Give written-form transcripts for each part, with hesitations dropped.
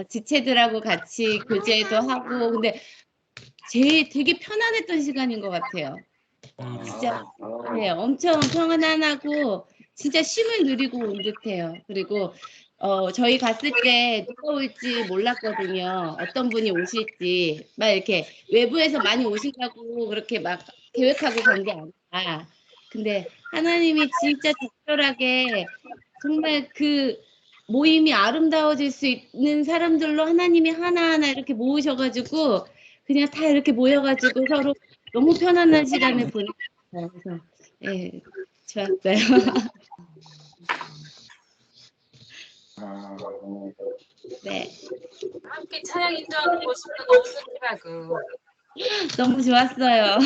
지체들하고 같이 교제도 하고 근데 되게 편안했던 시간인 것 같아요. 진짜 네, 엄청 편안하고 진짜 쉼을 누리고 온 듯해요. 그리고 저희 갔을 때 누가 올지 몰랐거든요. 어떤 분이 오실지 막 이렇게 외부에서 많이 오신다고 그렇게 막 계획하고 간 게 아니라 근데 하나님이 진짜 적절하게 정말 그 모임이 아름다워질 수 있는 사람들로 하나님이 하나하나 이렇게 모으셔가지고 그냥 다 이렇게 모여가지고 서로 너무 편안한 시간을 보냈어요. 그래서 예, 좋았어요. 네. 함께 찬양 인도하는 모습도 너무 좋더라고. 너무 좋았어요.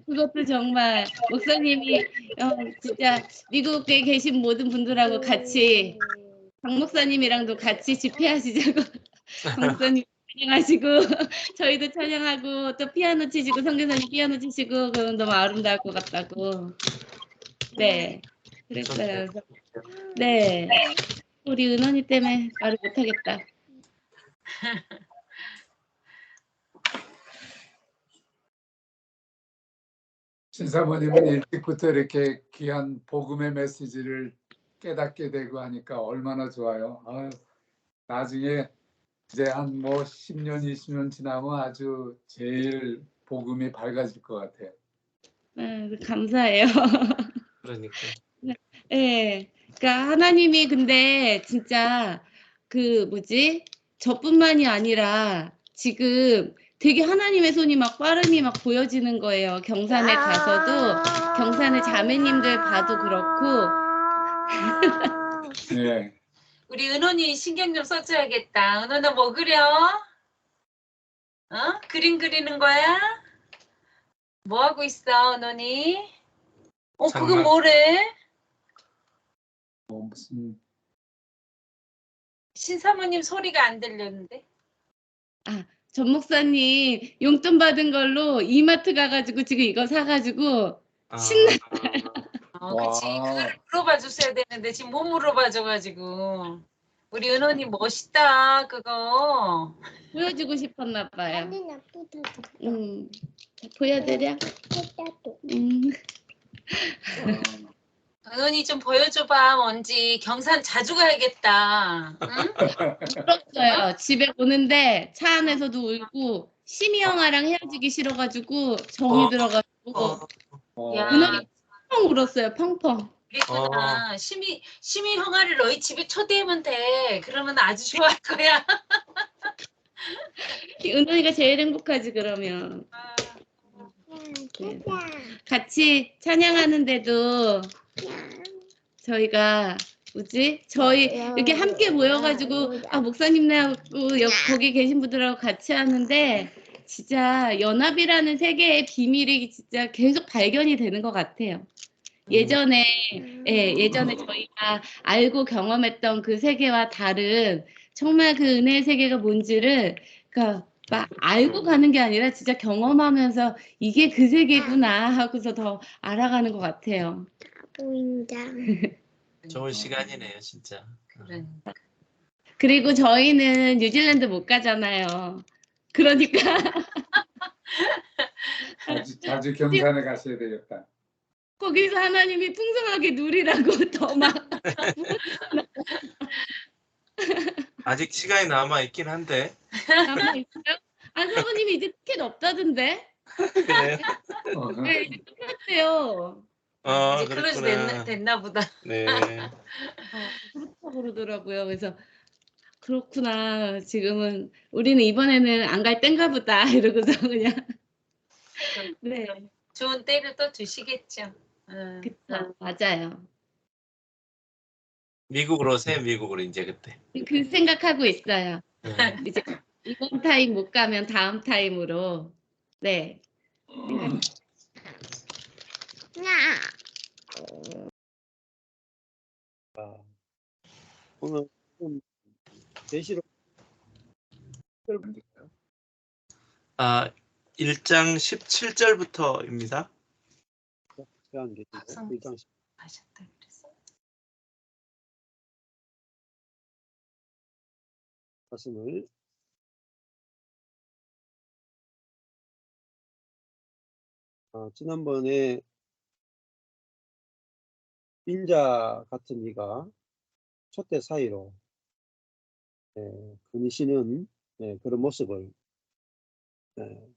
그것도 정말 목사님이 진짜 미국에 계신 모든 분들하고 같이 박 목사님이랑도 같이 집회하시자고 박 목사님 찬양하시고 저희도 찬양하고 또 피아노 치시고 선교사님 피아노 치시고 그건 너무 아름다울 것 같다고. 네. 그랬어요. 그래서, 네. 우리 은원이 때문에 말을 못하겠다. 신사모님은 일찍부터 이렇게 귀한 복음의 메시지를 깨닫게 되고 하니까 얼마나 좋아요. 아유, 나중에 이제 한 뭐 10년, 20년 지나면 아주 제일 복음이 밝아질 것 같아요. 감사해요. 그러니까. 네. 그러니까 하나님이 근데 진짜 그 뭐지? 저뿐만이 아니라 지금 되게 하나님의 손이 막 빠름이 막 보여지는 거예요. 경산에 가서도 경산의 자매님들 봐도 그렇고. 네. 우리 은원이 신경 좀 써줘야겠다. 은원아 뭐 그려? 그림 그리는 거야? 뭐 하고 있어, 은원이? 그거 뭐래? 무슨 신사모님 소리가 안 들렸는데. 전 목사님 용돈 받은 걸로 이마트 가가지고 지금 이거 사가지고 신나. 그치. 그걸 물어봐 줬어야 되는데 지금 못 물어봐 줘가지고. 우리 은원이 멋있다, 그거. 보여주고 싶었나 봐요. 보여드려? 은원이 좀 보여줘봐, 뭔지. 경산 자주 가야겠다. 응? 울었어요. 집에 오는데 차 안에서도 울고 심이 형아랑 헤어지기 싫어가지고 정이 들어가지고 야, 은원이 펑펑 울었어요. 펑펑. 그랬구나. 심이 형아를 너희 집에 초대하면 돼. 그러면 아주 좋아할 거야. 은원이가 제일 행복하지 그러면. 네. 같이 찬양하는데도 저희가 뭐지? 저희 이렇게 함께 모여가지고 목사님하고 거기 계신 분들하고 같이 하는데 진짜 연합이라는 세계의 비밀이 진짜 계속 발견이 되는 것 같아요. 예전에 저희가 알고 경험했던 그 세계와 다른 정말 그 은혜의 세계가 뭔지를 그러니까 막 알고 가는 게 아니라 진짜 경험하면서 이게 그 세계구나 하고서 더 알아가는 것 같아요. 좋은 시간이네요, 진짜. 그래. 그리고 저희는 뉴질랜드 못 가잖아요. 그러니까 자주 경산에 가셔야 되겠다. 거기서 하나님이 풍성하게 누리라고 더 막. 아직 시간이 남아 있긴 한데. 남아있어요? 사모님이 이제 티켓 없다던데? 그래요? 네, 이제 끝났대요. 이제 클로즈 됐나 보다. 네. 그렇다고 그러더라고요. 그래서 그렇구나. 지금은 우리는 이번에는 안 갈 땐가 보다 이러고서 그냥. 네. 좋은 때를 또 주시겠죠. 그쵸. 맞아요. 미국으로 오세요, 미국으로 이제 그때. 그 생각하고 있어요. 네. 이제 이번 타임 못 가면 다음 타임으로. 네. 오늘 좀 4시로 1장 17절부터입니다. 제한 계시고 1장 하셨다 그랬어. 말씀을 지난번에 인자 같은 이가 촛대 사이로 거니시는 그런 모습을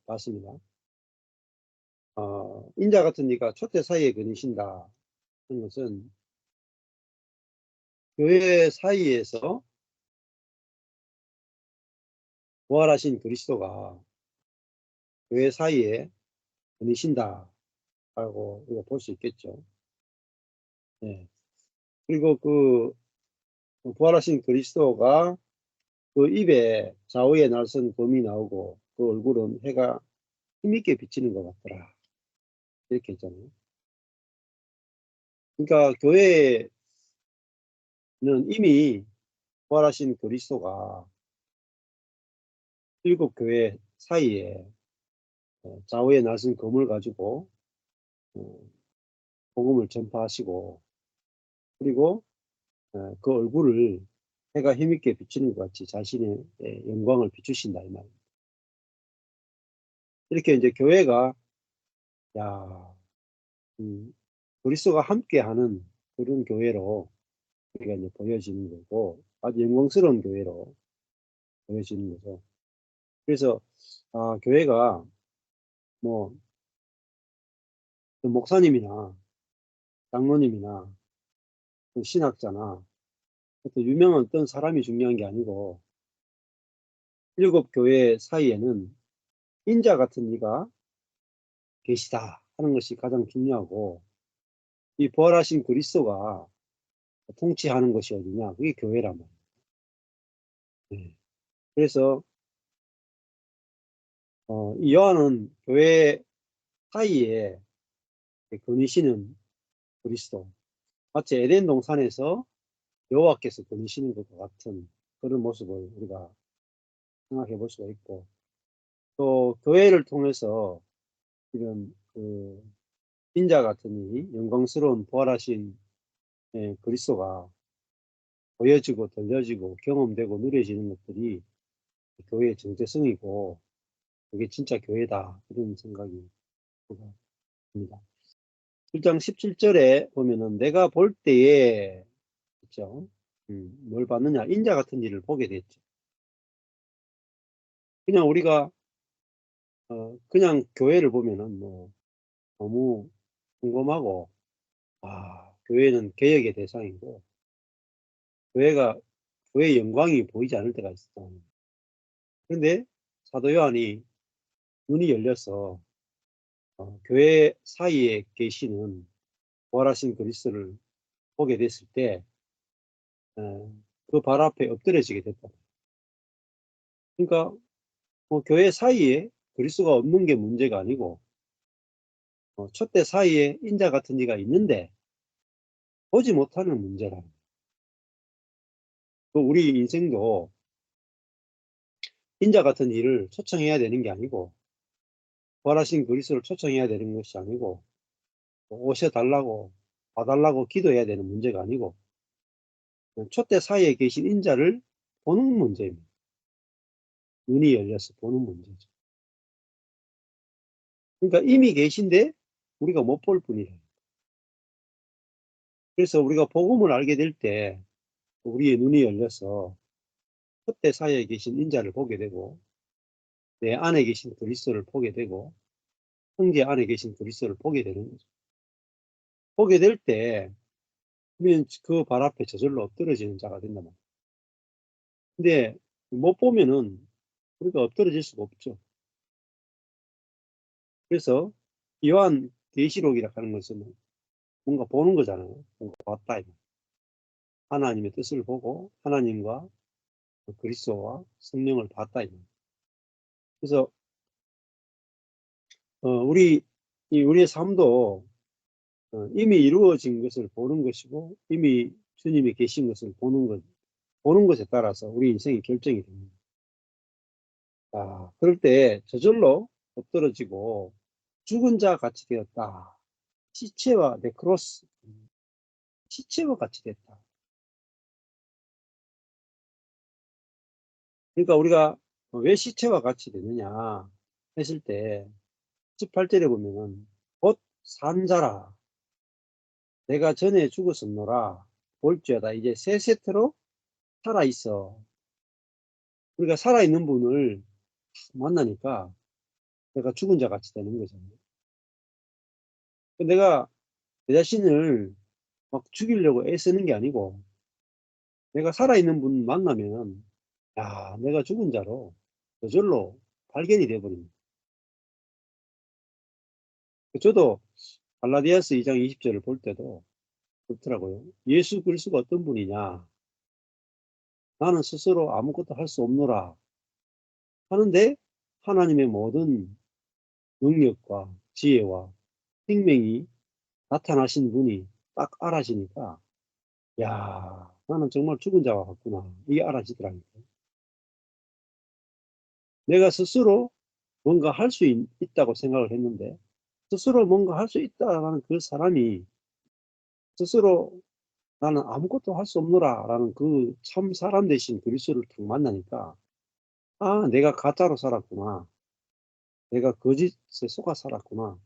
봤습니다. 인자 같은 이가 촛대 사이에 거니신다 하는 것은 교회 사이에서 부활하신 그리스도가 교회 사이에 거니신다 라고 우리가 볼 수 있겠죠. 그리고 그 부활하신 그리스도가 그 입에 좌우에 날선 검이 나오고 그 얼굴은 해가 힘있게 비치는 것 같더라. 이렇게 했잖아요. 그러니까 교회는 이미 부활하신 그리스도가 7 교회 사이에 좌우에 날선 검을 가지고 복음을 전파하시고 그리고 그 얼굴을 해가 힘있게 비추는 것 같이 자신의 영광을 비추신다 이 말입니다. 이렇게 이제 교회가 그리스도가 함께하는 그런 교회로 우리가 이제 보여지는 거고 아주 영광스러운 교회로 보여지는 거죠. 그래서 교회가 뭐 목사님이나 장로님이나 신학자나 또 유명한 어떤 사람이 중요한 게 아니고 7 교회 사이에는 인자 같은 이가 계시다 하는 것이 가장 중요하고 이 부활하신 그리스도가 통치하는 것이 어디냐 그게 교회란 말이에요. 그래서 이 요한은 교회 사이에 거니시는 그리스도 마치 에덴 동산에서 여호와께서 거니시는 것과 같은 그런 모습을 우리가 생각해 볼 수가 있고 또 교회를 통해서 이런 그 인자 같으니 영광스러운 부활하신 그리스도가 보여지고 들려지고 경험되고 누려지는 것들이 교회의 정체성이고 그게 진짜 교회다 이런 생각이 듭니다. 1장 17절에 보면은 내가 볼 때에 그렇죠? 뭘 봤느냐 인자 같은 일을 보게 됐죠. 그냥 우리가 그냥 교회를 보면은 뭐 너무 궁금하고 교회는 개혁의 대상이고 교회의 영광이 보이지 않을 때가 있어. 그런데 사도 요한이 눈이 열려서 교회 사이에 계시는 부활하신 그리스도를 보게 됐을 때 그 발 앞에 엎드려지게 됐다. 그러니까 교회 사이에 그리스도가 없는 게 문제가 아니고 촛대 사이에 인자 같은 이가 있는데 보지 못하는 문제라. 우리 인생도 인자 같은 일을 초청해야 되는 게 아니고 부활하신 그리스도를 초청해야 되는 것이 아니고 오셔달라고 봐달라고 기도해야 되는 문제가 아니고 촛대 사이에 계신 인자를 보는 문제입니다. 눈이 열려서 보는 문제죠. 그러니까 이미 계신데 우리가 못 볼 뿐이에요. 그래서 우리가 복음을 알게 될 때 우리의 눈이 열려서 촛대 사이에 계신 인자를 보게 되고 내 안에 계신 그리스도를 보게 되고 형제 안에 계신 그리스도를 보게 되는 거죠. 보게 될 때 우리는 그 발 앞에 저절로 엎드러지는 자가 된단 말이에요. 근데 못 보면은 우리가 엎드러질 수가 없죠. 그래서 요한 계시록이라 하는 것은 뭔가 보는 거잖아요. 뭔가 봤다. 하나님의 뜻을 보고 하나님과 그리스도와 성령을 봤다. 그래서 우리의 삶도 이미 이루어진 것을 보는 것이고 이미 주님이 계신 것을 보는 것에 따라서 우리 인생이 결정이 됩니다. 그럴 때 저절로 엎드러지고 죽은 자 같이 되었다. 시체와 네크로스, 시체와 같이 됐다. 그러니까 우리가 왜 시체와 같이 되느냐 했을 때 18절에 보면은 곧 산자라 내가 전에 죽었었노라 볼지어다 이제 새 세트로 살아있어. 우리가 살아있는 분을 만나니까 내가 죽은 자 같이 되는 거잖아요. 내가 내 자신을 막 죽이려고 애쓰는 게 아니고 내가 살아있는 분 만나면 야 내가 죽은 자로 저절로 발견이 돼버립니다. 저도 갈라디아서 2장 20절을 볼 때도 그렇더라고요. 예수 그리스도가 어떤 분이냐 나는 스스로 아무것도 할 수 없노라 하는데 하나님의 모든 능력과 지혜와 생명이 나타나신 분이 딱 알아지니까 야 나는 정말 죽은 자와 같구나 이게 알아지더라고요. 내가 스스로 뭔가 할 수 있다고 생각을 했는데 스스로 뭔가 할 수 있다라는 그 사람이 스스로 나는 아무것도 할 수 없노라 라는 그 참 사람 대신 그리스도를 딱 만나니까 아 내가 가짜로 살았구나 내가 거짓에 속아 살았구나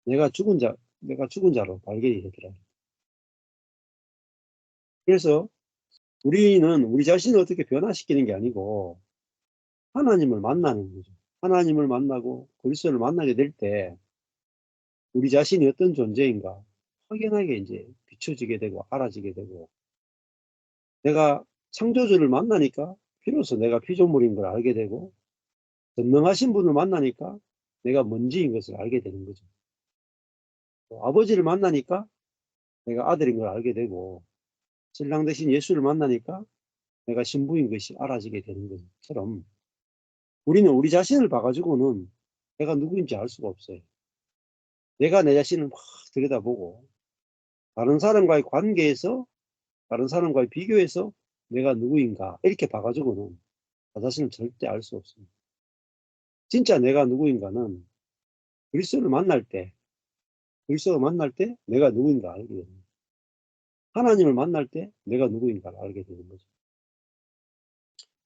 내가 죽은 자로 발견이 되더라. 그래서 우리는 우리 자신을 어떻게 변화시키는 게 아니고 하나님을 만나는 거죠. 하나님을 만나고 그리스도를 만나게 될 때 우리 자신이 어떤 존재인가 확연하게 이제 비춰지게 되고 알아지게 되고 내가 창조주를 만나니까 비로소 내가 피조물인 걸 알게 되고 전능하신 분을 만나니까 내가 먼지인 것을 알게 되는 거죠. 또 아버지를 만나니까 내가 아들인 걸 알게 되고 신랑 대신 예수를 만나니까 내가 신부인 것이 알아지게 되는 것처럼 우리는 우리 자신을 봐가지고는 내가 누구인지 알 수가 없어요. 내가 내 자신을 막 들여다보고 다른 사람과의 관계에서 다른 사람과의 비교해서 내가 누구인가 이렇게 봐가지고는 나 자신을 절대 알 수 없습니다. 진짜 내가 누구인가는 그리스도를 만날 때 그리스도를 만날 때 내가 누구인가 알게 됩니다. 하나님을 만날 때 내가 누구인가를 알게 되는 거죠.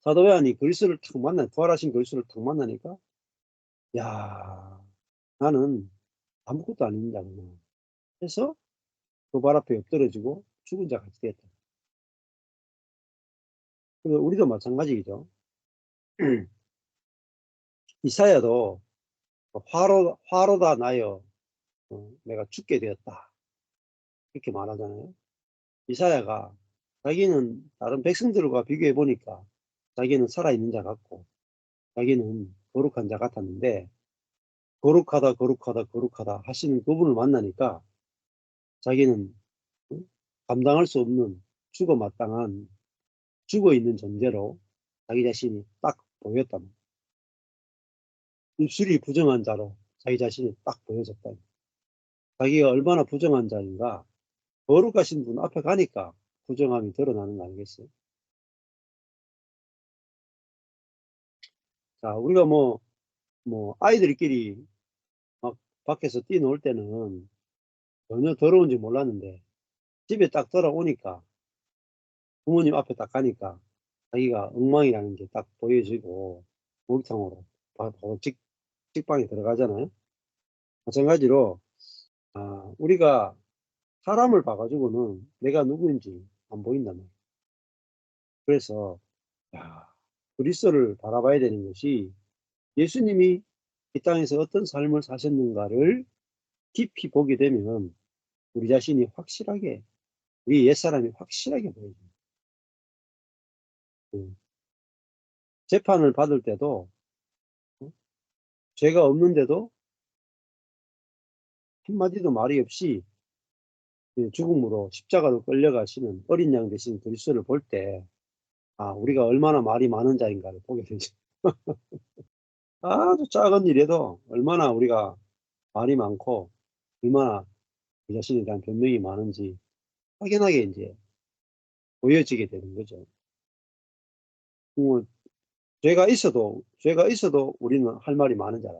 사도 요한이 그리스도를 탁 부활하신 그리스도를 탁 만나니까 야 나는 아무것도 아닌 자구나 해서 그 발 앞에 엎드려지고 죽은 자 같이 되었다. 그래서 우리도 마찬가지죠. 이사야도 화로다 나여 내가 죽게 되었다 이렇게 말하잖아요. 이사야가 자기는 다른 백성들과 비교해 보니까 자기는 살아있는 자 같고 자기는 거룩한 자 같았는데 거룩하다 거룩하다 거룩하다 하시는 그분을 만나니까 자기는 감당할 수 없는 죽어 마땅한 죽어 있는 존재로 자기 자신이 딱 보였다. 입술이 부정한 자로 자기 자신이 딱 보여졌다. 자기가 얼마나 부정한 자인가 거룩하신 분 앞에 가니까 부정함이 드러나는 거 아니겠어요? 자, 우리가 뭐 아이들끼리 막 밖에서 뛰놀 때는 전혀 더러운지 몰랐는데 집에 딱 돌아오니까 부모님 앞에 딱 가니까 자기가 엉망이라는 게 딱 보여지고 목욕탕으로 바로 직방에 들어가잖아요. 마찬가지로 우리가 사람을 봐가지고는 내가 누구인지 안 보인단 말이에요. 그래서 그리스도를 바라봐야 되는 것이 예수님이 이 땅에서 어떤 삶을 사셨는가를 깊이 보게 되면 우리 자신이 확실하게 우리 옛사람이 확실하게 보여집니다. 재판을 받을 때도 죄가 없는데도 한마디도 말이 없이 죽음으로 십자가로 끌려가시는 어린 양 대신 그리스도를 볼 때 우리가 얼마나 말이 많은 자인가를 보게 되죠. 아주 작은 일에도 얼마나 우리가 말이 많고 얼마나 그 자신에 대한 변명이 많은지 확연하게 이제 보여지게 되는 거죠. 죄가 있어도 우리는 할 말이 많은 자라.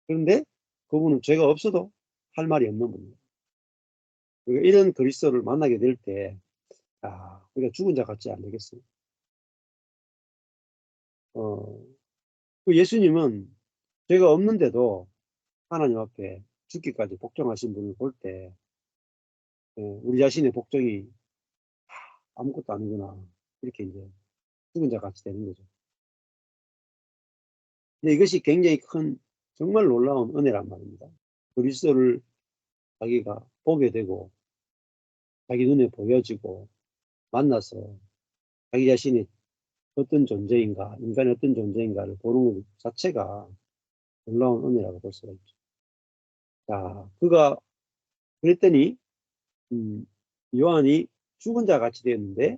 그런데 그분은 죄가 없어도 할 말이 없는 분이에요. 그러니까 이런 그리스도를 만나게 될 때, 우리가 죽은 자 같지 않겠어요? 그 예수님은 죄가 없는데도 하나님 앞에 죽기까지 복종하신 분을 볼 때 우리 자신의 복종이 아무것도 아니구나 이렇게 이제 죽은 자 같이 되는 거죠. 근데 이것이 굉장히 큰 정말 놀라운 은혜란 말입니다. 그리스도를 자기가 보게 되고 자기 눈에 보여지고 만나서 자기 자신이 어떤 존재인가, 인간이 어떤 존재인가를 보는 것 자체가 놀라운 은혜라고 볼 수가 있죠. 자, 그가 그랬더니 요한이 죽은 자 같이 되었는데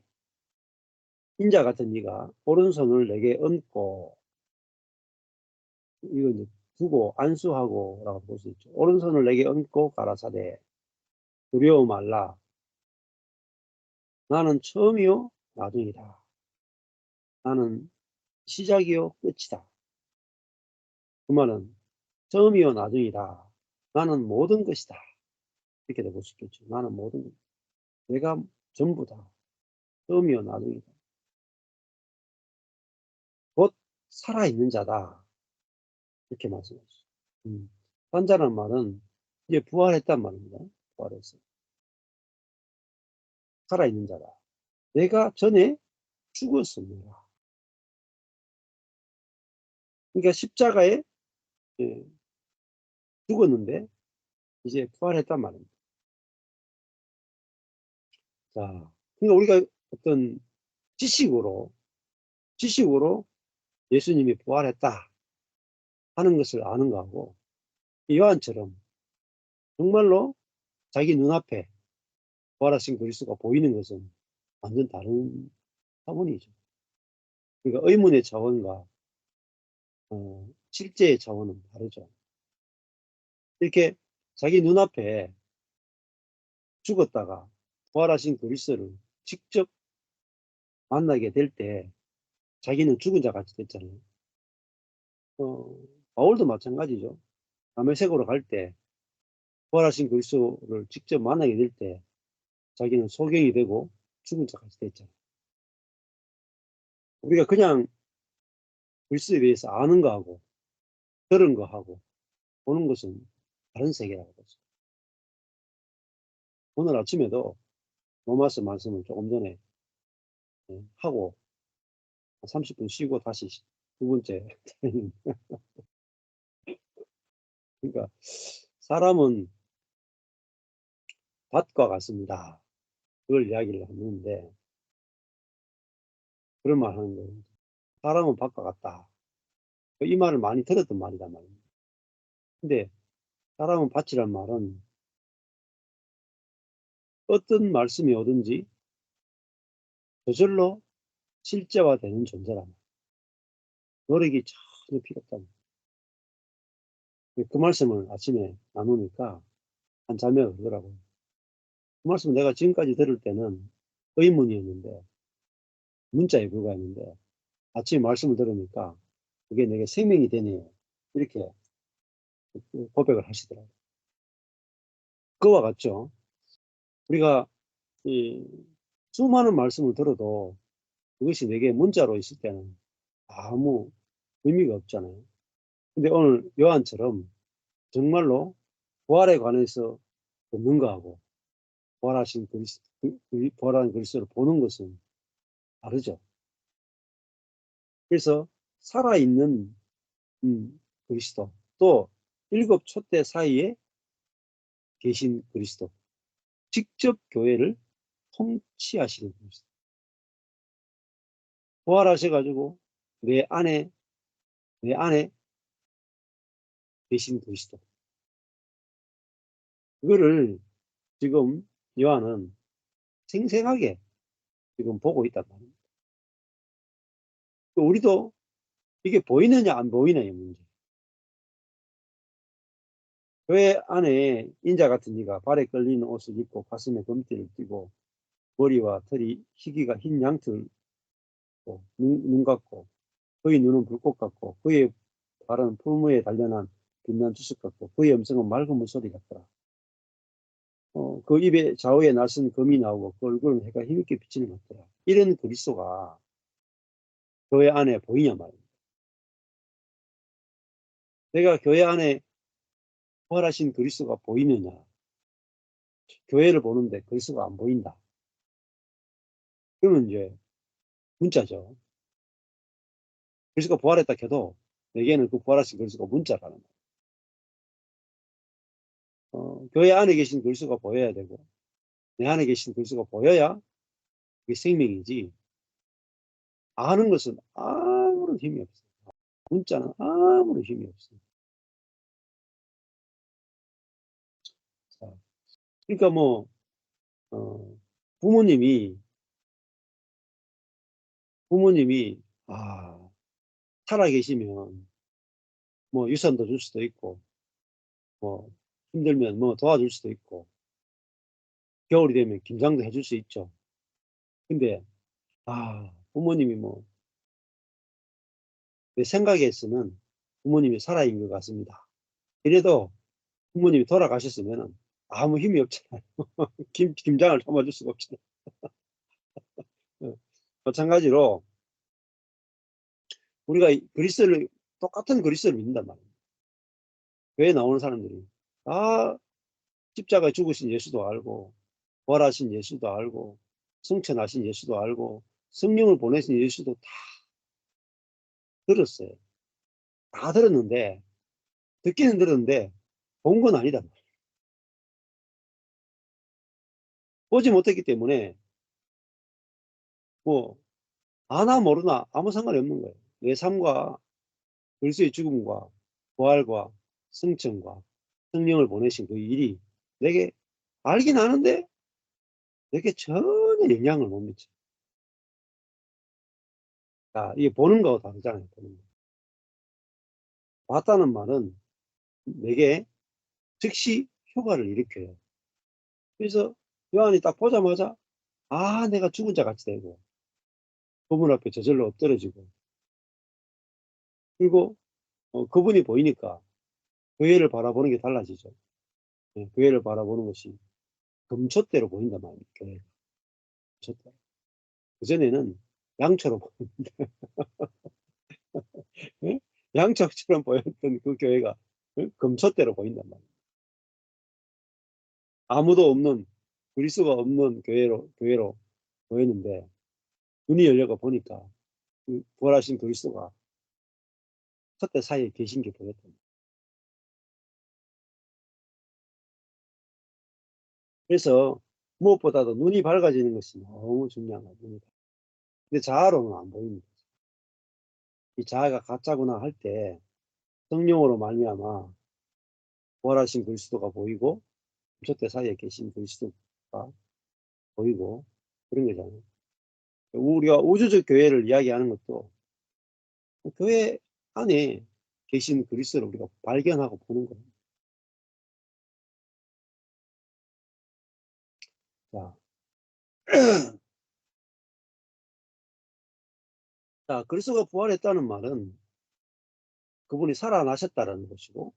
인자 같은 네가 오른손을 내게 얹고, 이거 이제 두고 안수하고 라고 볼 수 있죠. 오른손을 내게 얹고 가라사대 두려워 말라. 나는 처음이요 나중이다. 나는 시작이요 끝이다. 그 말은 처음이요 나중이다. 나는 모든 것이다. 이렇게 볼 수 있겠죠. 나는 모든 것. 내가 전부다. 처음이요 나중이다. 곧 살아있는 자다. 이렇게 말씀하시죠. 산자라는 말은 이제 부활했단 말입니다. 부활했어. 살아있는 자다. 내가 전에 죽었습니다. 그러니까 십자가에 죽었는데 이제 부활했단 말입니다. 자, 그러니까 우리가 어떤 지식으로 예수님이 부활했다 하는 것을 아는 거하고 요한처럼 정말로 자기 눈앞에 부활하신 그리스도가 보이는 것은 완전 다른 차원이죠. 그러니까 의문의 차원과 실제의 차원은 다르죠. 이렇게 자기 눈앞에 죽었다가 부활하신 그리스도를 직접 만나게 될 때 자기는 죽은 자 같이 됐잖아요. 바울도 마찬가지죠. 다메섹으로 갈 때 부활하신 그리스도를 직접 만나게 될 때 자기는 소경이 되고 죽은 자 같이 됐잖아요. 우리가 그냥 그리스도에 대해서 아는 거하고 들은 거하고 보는 것은 다른 세계라고 보죠. 오늘 아침에도 로마서 말씀을 조금 전에 하고 30분 쉬고 다시 두 번째 그러니까 사람은 밭과 같습니다. 그걸 이야기를 하는데 그런 말 하는 거예요. 사람은 밭과 같다. 이 말을 많이 들었던 말이란 말입니다. 근데 사람은 밭이란 말은 어떤 말씀이 오든지 저절로 실제화되는 존재란 말이에요. 노력이 전혀 필요 없다는 거예요. 그 말씀을 아침에 나누니까 한 자매가 그러더라고요. 그 말씀 내가 지금까지 들을 때는 의문이었는데 문자에 불과했는데 아침에 말씀을 들으니까 그게 내게 생명이 되네요. 이렇게 고백을 하시더라고요. 그와 같죠. 우리가 이 수많은 말씀을 들어도 그것이 내게 문자로 있을 때는 아무 의미가 없잖아요. 근데 오늘 요한처럼 정말로 부활에 관해서 듣는 거하고 부활하신 부활한 그리스도를 보는 것은 다르죠. 그래서 살아있는 그리스도, 또 7 촛대 사이에 계신 그리스도, 직접 교회를 통치하시는 그리스도. 부활하셔가지고 내 안에 계신 그리스도. 그거를 지금 요한은 생생하게 지금 보고 있단 말입니다. 우리도 이게 보이느냐 안 보이느냐의 문제. 교회 안에 인자 같은 이가 발에 끌리는 옷을 입고 가슴에 금띠를 띠고 머리와 털이 희기가 흰 양털 눈 같고 그의 눈은 불꽃 같고 그의 발은 풀무에 단련한 빛난 주석 같고 그의 음성은 맑은 물소리 같더라. 그 입에 좌우에 날선 금이 나오고 그 얼굴은 해가 힘있게 비치는 것 같더라. 이런 그리스도가 교회 안에 보이냐 말입니다. 내가 교회 안에 부활하신 그리스도가 보이느냐? 교회를 보는데 그리스도가 안 보인다. 그러면 이제 문자죠. 그리스도가 부활했다 해도 내게는 그 부활하신 그리스도가 문자라는 거예요. 교회 안에 계신 그리스도가 보여야 되고 내 안에 계신 그리스도가 보여야 그게 생명이지. 아는 것은 아무런 힘이 없어요. 문자는 아무런 힘이 없어요. 자, 그러니까 뭐 부모님이 살아 계시면 뭐 유산도 줄 수도 있고 뭐 힘들면 뭐 도와줄 수도 있고 겨울이 되면 김장도 해줄 수 있죠. 근데 부모님이 뭐 내 생각에서는 부모님이 살아있는 것 같습니다. 이래도 부모님이 돌아가셨으면 아무 힘이 없잖아요. 김장을 담아줄 수가 없잖아요. 마찬가지로 우리가 똑같은 그리스도를 믿는단 말이에요. 교회에 나오는 사람들이 십자가에 죽으신 예수도 알고 부활하신 예수도 알고 승천하신 예수도 알고 성령을 보내신 예수도 다 들었어요. 다 들었는데 듣기는 들었는데 본 건 아니다. 보지 못했기 때문에 뭐 아나 모르나 아무 상관이 없는 거예요. 내 삶과 그리스도의 죽음과 부활과 승천과 성령을 보내신 그 일이 내게 알긴 아는데 내게 전혀 영향을 못 미쳐. 이게 보는 거하고 다르잖아요. 보는 거. 봤다는 말은 내게 즉시 효과를 일으켜요. 그래서 요한이 딱 보자마자 내가 죽은 자 같이 되고 그분 앞에 저절로 엎드러지고 그리고 그분이 보이니까 교회를 바라보는 게 달라지죠. 교회를 바라보는 것이 금초대로 보인단 말이에요. 교회가. 금초대. 그전에는 양초로 보였는데 양초처럼 보였던 그 교회가 금초대로 보인단 말이에요. 아무도 없는 그리스도가 없는 교회로 보였는데 눈이 열려가 보니까 그 부활하신 그리스도가 촛대 사이에 계신 게 보였던. 그래서 무엇보다도 눈이 밝아지는 것이 너무 중요한 겁니다. 근데 자아로는 안 보입니다. 이 자아가 가짜구나 할 때 성령으로 말미암아 부활하신 그리스도가 보이고 촛대 사이에 계신 그리스도가 보이고 그런 거잖아요. 우리가 우주적 교회를 이야기하는 것도 교회 안에 계신 그리스도를 우리가 발견하고 보는 거예요. 자, 그리스도가 부활했다는 말은 그분이 살아나셨다는 것이고,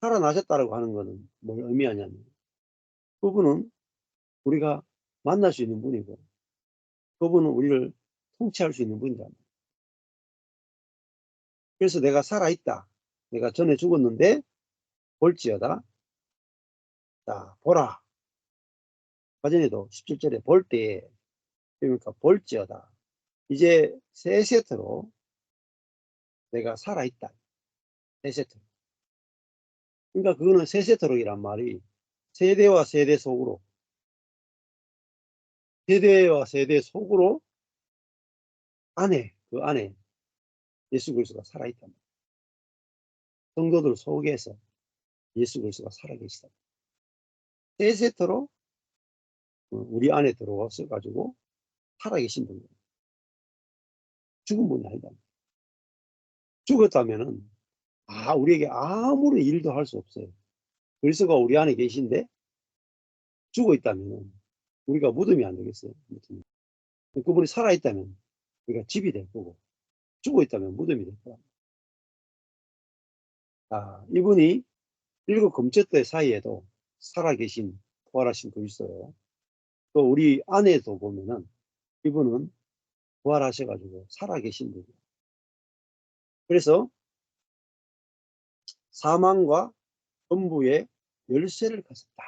살아나셨다라고 하는 것은 뭘 의미하냐면 그분은 우리가 만날 수 있는 분이고 그분은 우리를 통치할 수 있는 분이다. 그래서 내가 살아있다. 내가 전에 죽었는데 볼지어다. 자, 보라. 과전에도 17절에 볼 때, 그러니까 볼지어다. 이제 세 세트로 내가 살아있다. 세 세트. 그러니까 그거는 세 세트로이란 말이 세대와 세대 속으로, 세대와 세대 속으로 그 안에 예수 그리스도가 살아있다. 성도들 속에서 예수 그리스도가 살아계시다. 세 세트로 우리 안에 들어와서 가지고 살아계신 분이에요. 죽은 분이 아니다. 죽었다면은 우리에게 아무런 일도 할 수 없어요. 그리스도가 우리 안에 계신데 죽어 있다면 우리가 무덤이 안 되겠어요. 그분이 살아 있다면 우리가 집이 될 거고 죽어 있다면 무덤이 될 거야. 이분이 일곱 금초대 사이에도 살아계신 부활하신 그리스도예요. 또 우리 안에도 보면은 이분은 부활하셔가지고 살아계신 분이에요. 그래서 사망과 음부의 열쇠를 가졌다.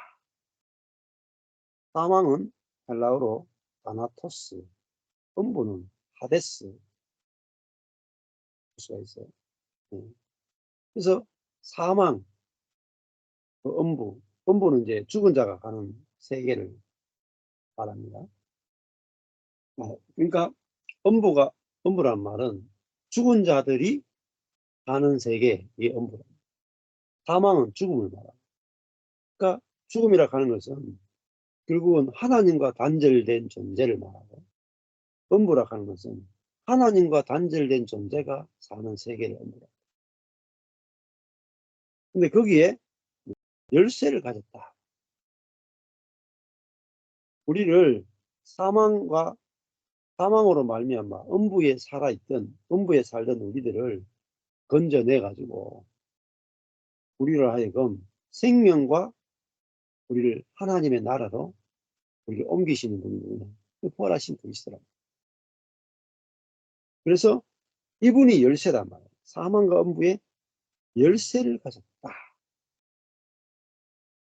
사망은 헬라어로 다나토스, 음부는 하데스 수가 있어요. 그래서 사망, 음부는 이제 죽은 자가 가는 세계를 말합니다. 그러니까 음부란 말은 죽은 자들이 가는 세계의 음부라. 사망은 죽음을 말합니다. 그러니까 죽음이라 하는 것은 결국은 하나님과 단절된 존재를 말하고, 음부라 하는 것은 하나님과 단절된 존재가 사는 세계의 음부라. 근데 거기에 열쇠를 가졌다. 우리를 사망으로 말미암아 음부에 살던 우리들을 건져내 가지고 우리를 하여금 생명과 우리를 하나님의 나라로 우리를 옮기시는 분이구나. 부활하신 그리스도랍니다. 그래서 이분이 열쇠란 말이에요. 사망과 음부의 열쇠를 가졌다.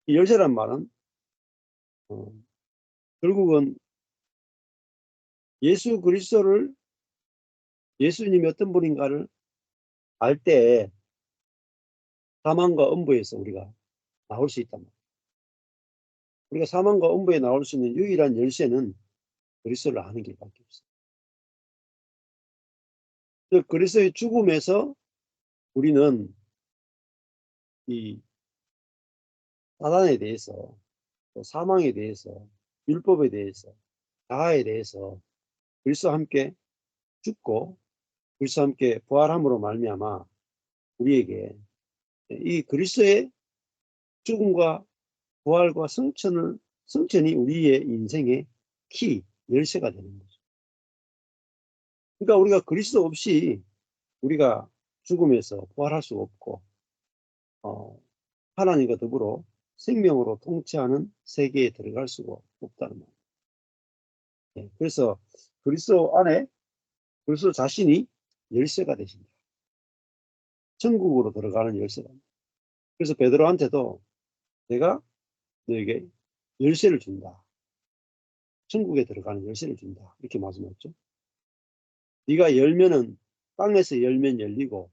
이 열쇠란 말은 결국은 예수 그리스도를, 예수님이 어떤 분인가를 알 때 사망과 음부에서 우리가 나올 수 있단 말이에요. 우리가 사망과 음부에 나올 수 있는 유일한 열쇠는 그리스도를 아는 길밖에 없어요. 그리스도의 죽음에서 우리는 이 사단에 대해서, 또 사망에 대해서, 율법에 대해서, 자아에 대해서 그리스도와 함께 죽고 그리스도와 함께 부활함으로 말미암아 우리에게 이 그리스도의 죽음과 부활과 성천이 우리의 인생의 키, 열쇠가 되는 거죠. 그러니까 우리가 그리스도 없이 우리가 죽음에서 부활할 수 없고 하나님과 더불어 생명으로 통치하는 세계에 들어갈 수가 없다는 말이에요. 네, 그래서 그리스도 안에 그리스도 자신이 열쇠가 되신다. 천국으로 들어가는 열쇠다. 그래서 베드로한테도 내가 너에게 열쇠를 준다. 천국에 들어가는 열쇠를 준다. 이렇게 말씀했죠. 네가 열면은 땅에서 열면 열리고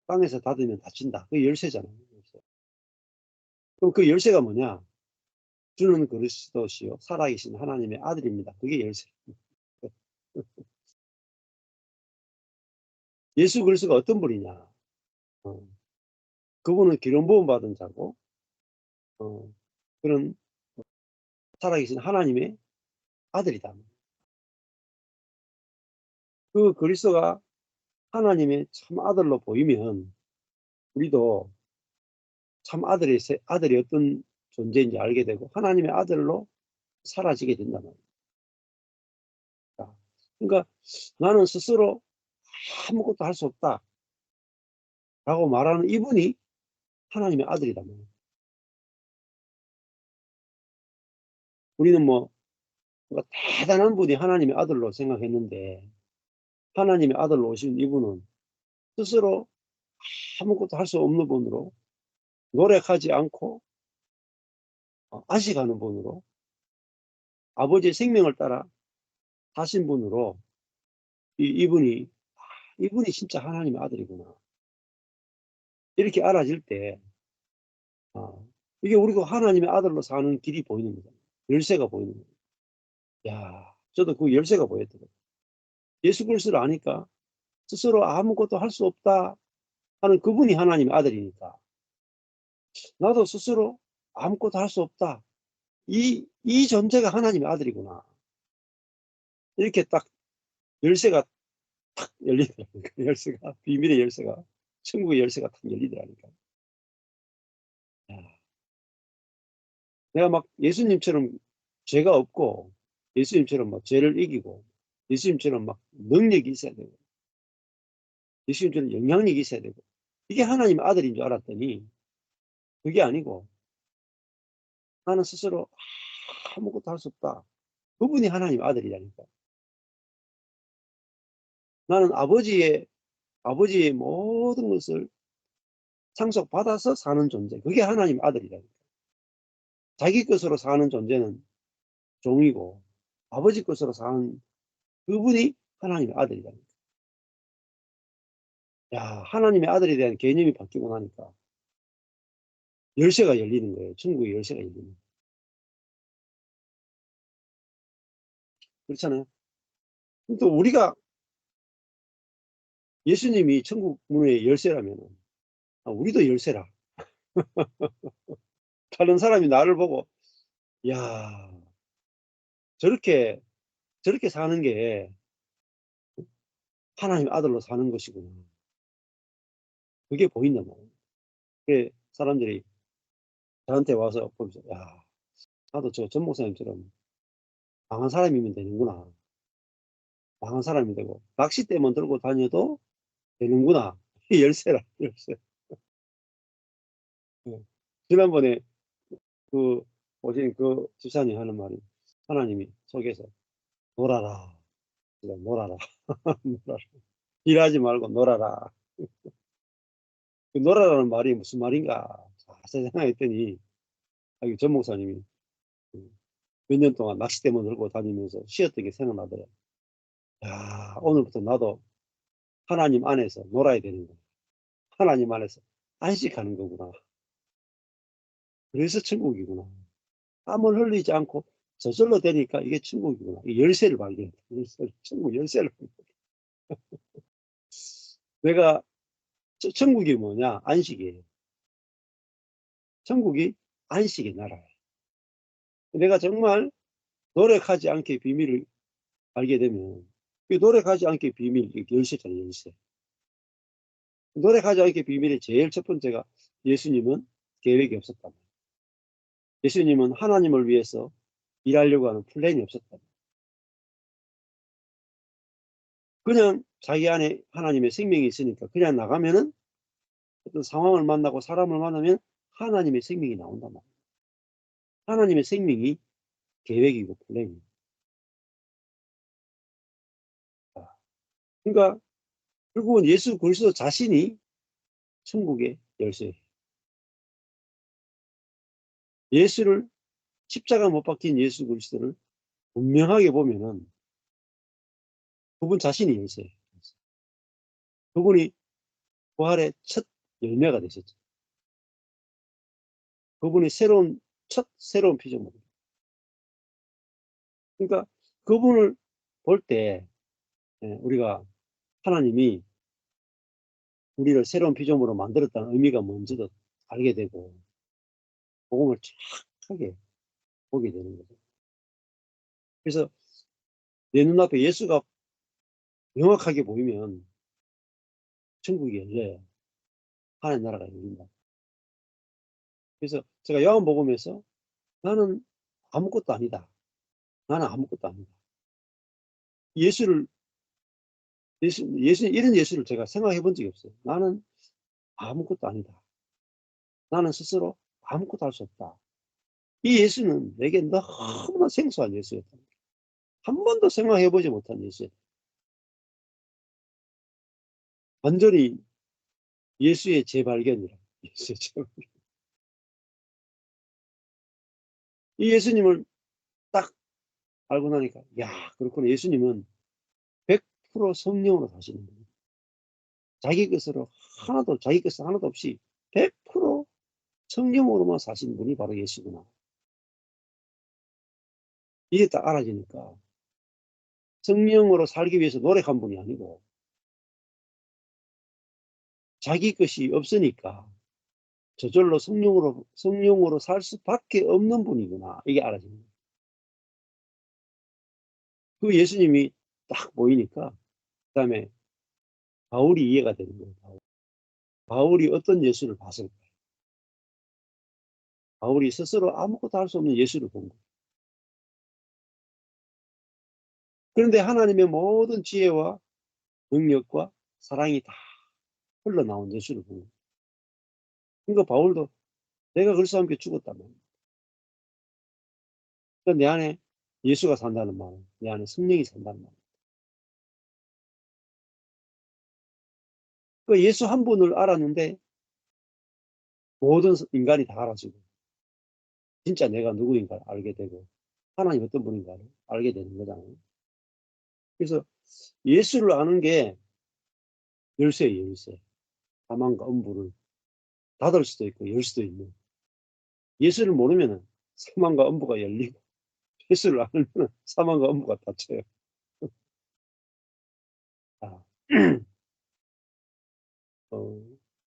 땅에서 닫으면 닫힌다. 그게 열쇠잖아요. 열쇠. 그럼 그 열쇠가 뭐냐? 주는 그리스도시요 살아계신 하나님의 아들입니다. 그게 열쇠. 예수 그리스도가 어떤 분이냐? 그분은 기름 부음 받은 자고 그런 살아계신 하나님의 아들이다. 그 그리스도가 하나님의 참 아들로 보이면 우리도 참 아들이 어떤 존재인지 알게 되고 하나님의 아들로 사라지게 된단 말이에요. 그러니까 나는 스스로 아무것도 할 수 없다 라고 말하는 이분이 하나님의 아들이다 말이에요. 우리는 뭔가 대단한 분이 하나님의 아들로 생각했는데 하나님의 아들로 오신 이분은 스스로 아무것도 할 수 없는 분으로 노력하지 않고 아식하는 분으로 아버지의 생명을 따라 사신 분으로 이분이 진짜 하나님의 아들이구나. 이렇게 알아질 때 이게 우리가 하나님의 아들로 사는 길이 보이는 거죠. 열쇠가 보이는 거예요. 야, 저도 그 열쇠가 보였더라고요. 예수 그리스도를 아니까 스스로 아무것도 할 수 없다 하는 그분이 하나님의 아들이니까 나도 스스로 아무것도 할 수 없다. 이 존재가 하나님의 아들이구나. 이렇게 딱 열쇠가 탁 열리더라고요. 그 열쇠가, 비밀의 열쇠가, 천국의 열쇠가 탁 열리더라니까. 내가 막 예수님처럼 죄가 없고 예수님처럼 막 죄를 이기고 예수님처럼 막 능력이 있어야 되고 예수님처럼 영향력이 있어야 되고 이게 하나님의 아들인 줄 알았더니 그게 아니고 나는 스스로 아무것도 할 수 없다. 그분이 하나님의 아들이라니까. 나는 아버지의 모든 것을 상속받아서 사는 존재. 그게 하나님의 아들이라니까. 자기 것으로 사는 존재는 종이고 아버지 것으로 사는 그분이 하나님의 아들이라니까. 야, 하나님의 아들에 대한 개념이 바뀌고 나니까 열쇠가 열리는 거예요. 천국의 열쇠가 열리는 거예요. 그렇잖아요. 또 우리가 예수님이 천국 문의 열쇠라면 우리도 열쇠라. 다른 사람이 나를 보고 야, 저렇게 사는 게 하나님 아들로 사는 것이구나. 그게 보인단 말이에요. 그게 사람들이 저한테 와서 보면서 야, 나도 저 전 목사님처럼 망한 사람이면 되는구나. 망한 사람이 되고 낚싯대만 들고 다녀도 되는구나. 이 열쇠라, 열쇠. 지난번에 그 오신 그 집사님 하는 말이 하나님이 속에서 놀아라. 놀아라. 놀아라. 일하지 말고 놀아라. 그 놀아라는 말이 무슨 말인가 자세히 생각했더니 전 목사님이 몇 년 동안 낚싯대만 들고 다니면서 쉬었던 게 생각나더라고요. 야, 오늘부터 나도 하나님 안에서 놀아야 되는 거야. 하나님 안에서 안식하는 거구나. 그래서 천국이구나. 땀을 흘리지 않고 저절로 되니까 이게 천국이구나. 이 열쇠를 발견했다. 천국 열쇠를. 내가 천국이 뭐냐? 안식이에요. 천국이 안식의 나라예요. 내가 정말 노력하지 않게 비밀을 알게 되면 그 노력하지 않게 비밀, 열쇠잖아요. 열쇠. 노력하지 않게 비밀의 제일 첫 번째가 예수님은 계획이 없었다. 예수님은 하나님을 위해서 일하려고 하는 플랜이 없었다. 그냥 자기 안에 하나님의 생명이 있으니까 그냥 나가면은 어떤 상황을 만나고 사람을 만나면 하나님의 생명이 나온단 말이에요. 하나님의 생명이 계획이고 플랜이에요. 그러니까 결국은 예수 그리스도 자신이 천국의 열쇠예요. 예수를 십자가 못 박힌 예수 그리스도를 분명하게 보면은 그분 자신이 열쇠예요. 그분이 부활의 첫 열매가 되셨죠. 그분이 첫 새로운 피조물이에요. 그러니까 그분을 볼 때 우리가 하나님이 우리를 새로운 피조물로 만들었다는 의미가 뭔지도 알게 되고 복음을 정확하게 보게 되는 거죠. 그래서 내 눈앞에 예수가 명확하게 보이면 천국이 열려요. 하나님 나라가 열린다. 그래서 제가 요한복음에서 나는 아무것도 아니다. 나는 아무것도 아니다. 예수님 이런 예수를 제가 생각해 본 적이 없어요. 나는 아무것도 아니다. 나는 스스로 아무것도 할 수 없다. 이 예수는 내게 너무나 생소한 예수였다. 한 번도 생각해 보지 못한 예수였다. 완전히 예수의 재발견이라. 예수의 재발견. 이 예수님을 딱 알고 나니까 야, 그렇구나. 예수님은 100% 성령으로 사시는 거예요. 자기 것으로 자기 것은 하나도 없이 100% 성령으로만 사시는 분이 바로 예수구나. 이게 딱 알아지니까 성령으로 살기 위해서 노력한 분이 아니고 자기 것이 없으니까 저절로 성령으로 살 수밖에 없는 분이구나. 이게 알아집니다. 그 예수님이 딱 보이니까 그 다음에 바울이 이해가 되는 거예요. 바울이 어떤 예수를 봤을까? 바울이 스스로 아무것도 할 수 없는 예수를 본 거예요. 그런데 하나님의 모든 지혜와 능력과 사랑이 다 흘러나온 예수를 본 거예요. 그러니까 바울도 내가 그리스도와 함께 죽었다면 내 안에 예수가 산다는 말은 내 안에 성령이 산다는 말. 그 예수 한 분을 알았는데 모든 인간이 다 알아지고 진짜 내가 누구인가를 알게 되고 하나님 어떤 분인가를 알게 되는 거잖아요. 그래서 예수를 아는 게 열쇠예요, 열쇠. 사망과 음부를 닫을 수도 있고 열 수도 있는. 예수를 모르면 사망과 음부가 열리고 예수를 알면 사망과 음부가 닫혀요. 아,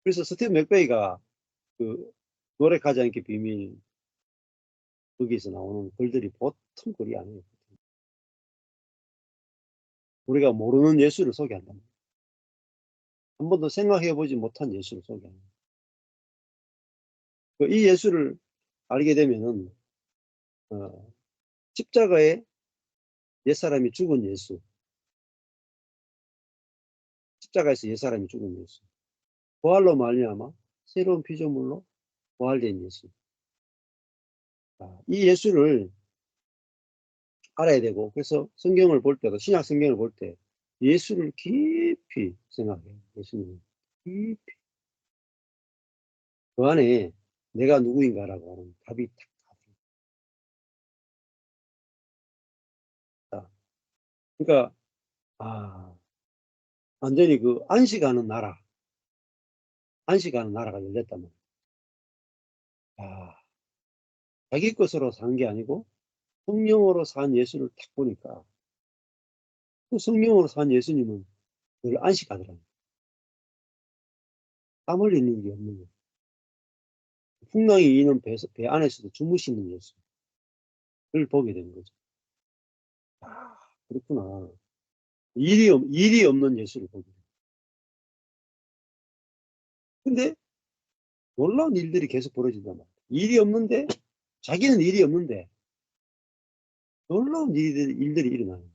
그래서 스티브 맥베이가 그 노력하지 않게 비밀 거기서 나오는 글들이 보통 글이 아니에요. 우리가 모르는 예수를 소개한다. 한 번도 생각해보지 못한 예수를 소개한다. 이 예수를 알게 되면은 십자가에 옛사람이 죽은 예수, 십자가에서 옛사람이 죽은 예수, 부활로 말미암아 새로운 피조물로 부활된 예수. 이 예수를 알아야 되고, 그래서 성경을 볼 때도, 신약 성경을 볼 때 예수를 깊이 생각해요. 예수님을 깊이. 그 안에 내가 누구인가라고 하는 답이 딱 나옵니다. 그러니까 완전히 그 안식하는 나라가 열렸단 말이에요. 자기 것으로 산 게 아니고 성령으로 산 예수를 딱 보니까 그 성령으로 산 예수님은 늘 안식하더라고요. 땀 흘리는 일이 없는 거예요. 풍랑이 이는 배 안에서도 주무시는 예수를 보게 된 거죠. 그렇구나. 일이 없는 예수를 보게 돼요. 근데 놀라운 일들이 계속 벌어진단 말이에요. 자기는 일이 없는데 놀라운 일들이 일어나요.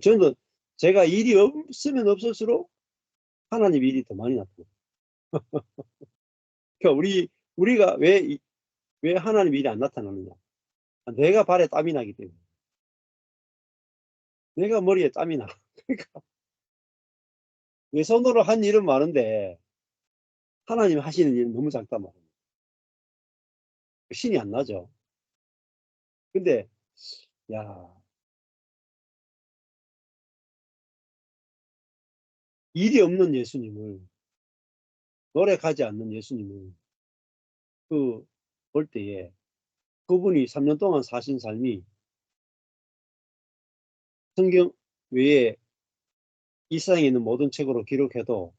저는 제가 일이 없으면 없을수록 하나님 일이 더 많이 나타나요. 그러니까 우리가 왜 하나님 일이 안 나타나느냐? 내가 발에 땀이 나기 때문에. 내가 머리에 땀이 나. 그러니까 내 손으로 한 일은 많은데 하나님 하시는 일은 너무 작단 말이에요. 신이 안 나죠. 근데 야, 일이 없는 예수님을, 노력하지 않는 예수님을 볼 때에 그분이 3년 동안 사신 삶이 성경 외에 이 세상에 있는 모든 책으로 기록해도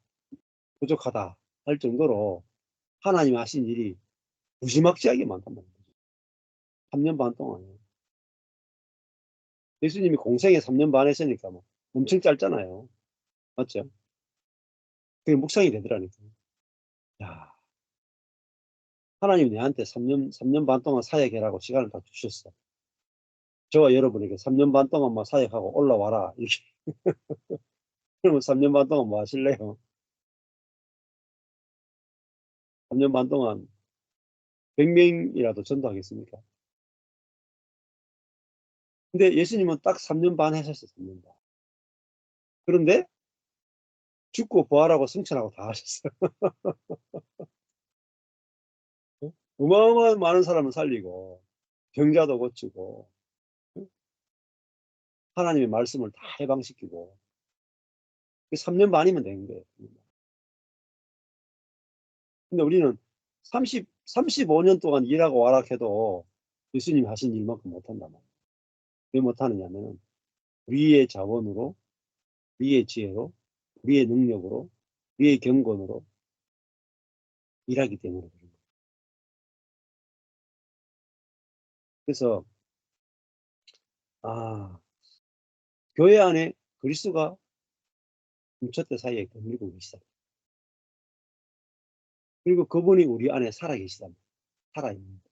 부족하다 할 정도로 하나님 하신 일이 무지막지하게 많단 말이에요. 3년 반 동안에. 예수님이 공생에 3년 반 했으니까 뭐 엄청 짧잖아요. 맞죠? 그게 묵상이 되더라니까요. 야, 하나님이 내한테 3년 반 동안 사역해라고 시간을 다 주셨어. 저와 여러분에게 3년 반 동안만 사역하고 올라와라. 이렇게. 그러면 3년 반 동안 뭐 하실래요? 3년 반 동안 100명이라도 전도하겠습니까? 근데 예수님은 딱 3년 반 하셨어요. 3년 반. 그런데 죽고 부활하고 승천하고 다 하셨어요. 어마어마한 많은 사람을 살리고 병자도 고치고 하나님의 말씀을 다 해방시키고 3년 반이면 되는 거예요. 근데 우리는 35년 동안 일하고 와락해도 예수님이 하신 일만큼 못한단 말이에요. 왜 못하느냐면 우리의 자원으로, 우리의 지혜로, 우리의 능력으로, 우리의 경건으로 일하기 때문에 그런 거예요. 그래서 교회 안에 그리스도가 첫 사이에 거느리고 계시다. 그리고 그분이 우리 안에 살아계시다. 살아있는다.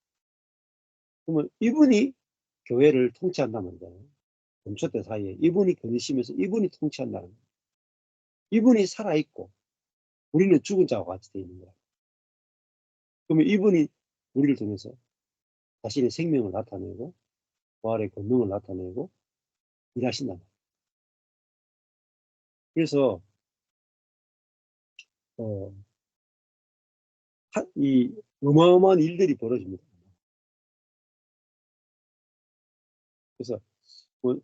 그러면 이분이 교회를 통치한다는 거예요. 첫 사이에 이분이 거느시면서 이분이 통치한다는 거예요. 이분이 살아있고 우리는 죽은 자와 같이 되어 있는 거예요. 그러면 이분이 우리를 통해서 자신의 생명을 나타내고 부활의 권능을 나타내고 일하신단 말이에요. 그래서 이 어마어마한 일들이 벌어집니다. 그래서 뭐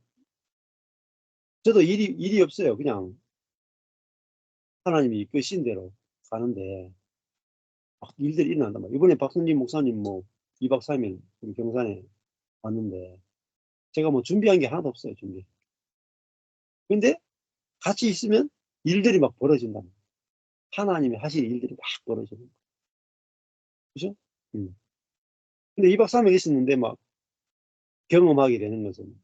저도 일이 없어요. 그냥 하나님이 이끄신 대로 가는데 막 일들이 일어난단 말이에요. 이번에 박성진 목사님 뭐 2박 3일 우리 경산에 왔는데 제가 뭐 준비한 게 하나도 없어요. 준비. 근데 같이 있으면 일들이 막 벌어진단 말이에요. 하나님이 하실 일들이 막 벌어지는 거예요. 그죠? 근데 2박 3일 있었는데 막 경험하게 되는 것은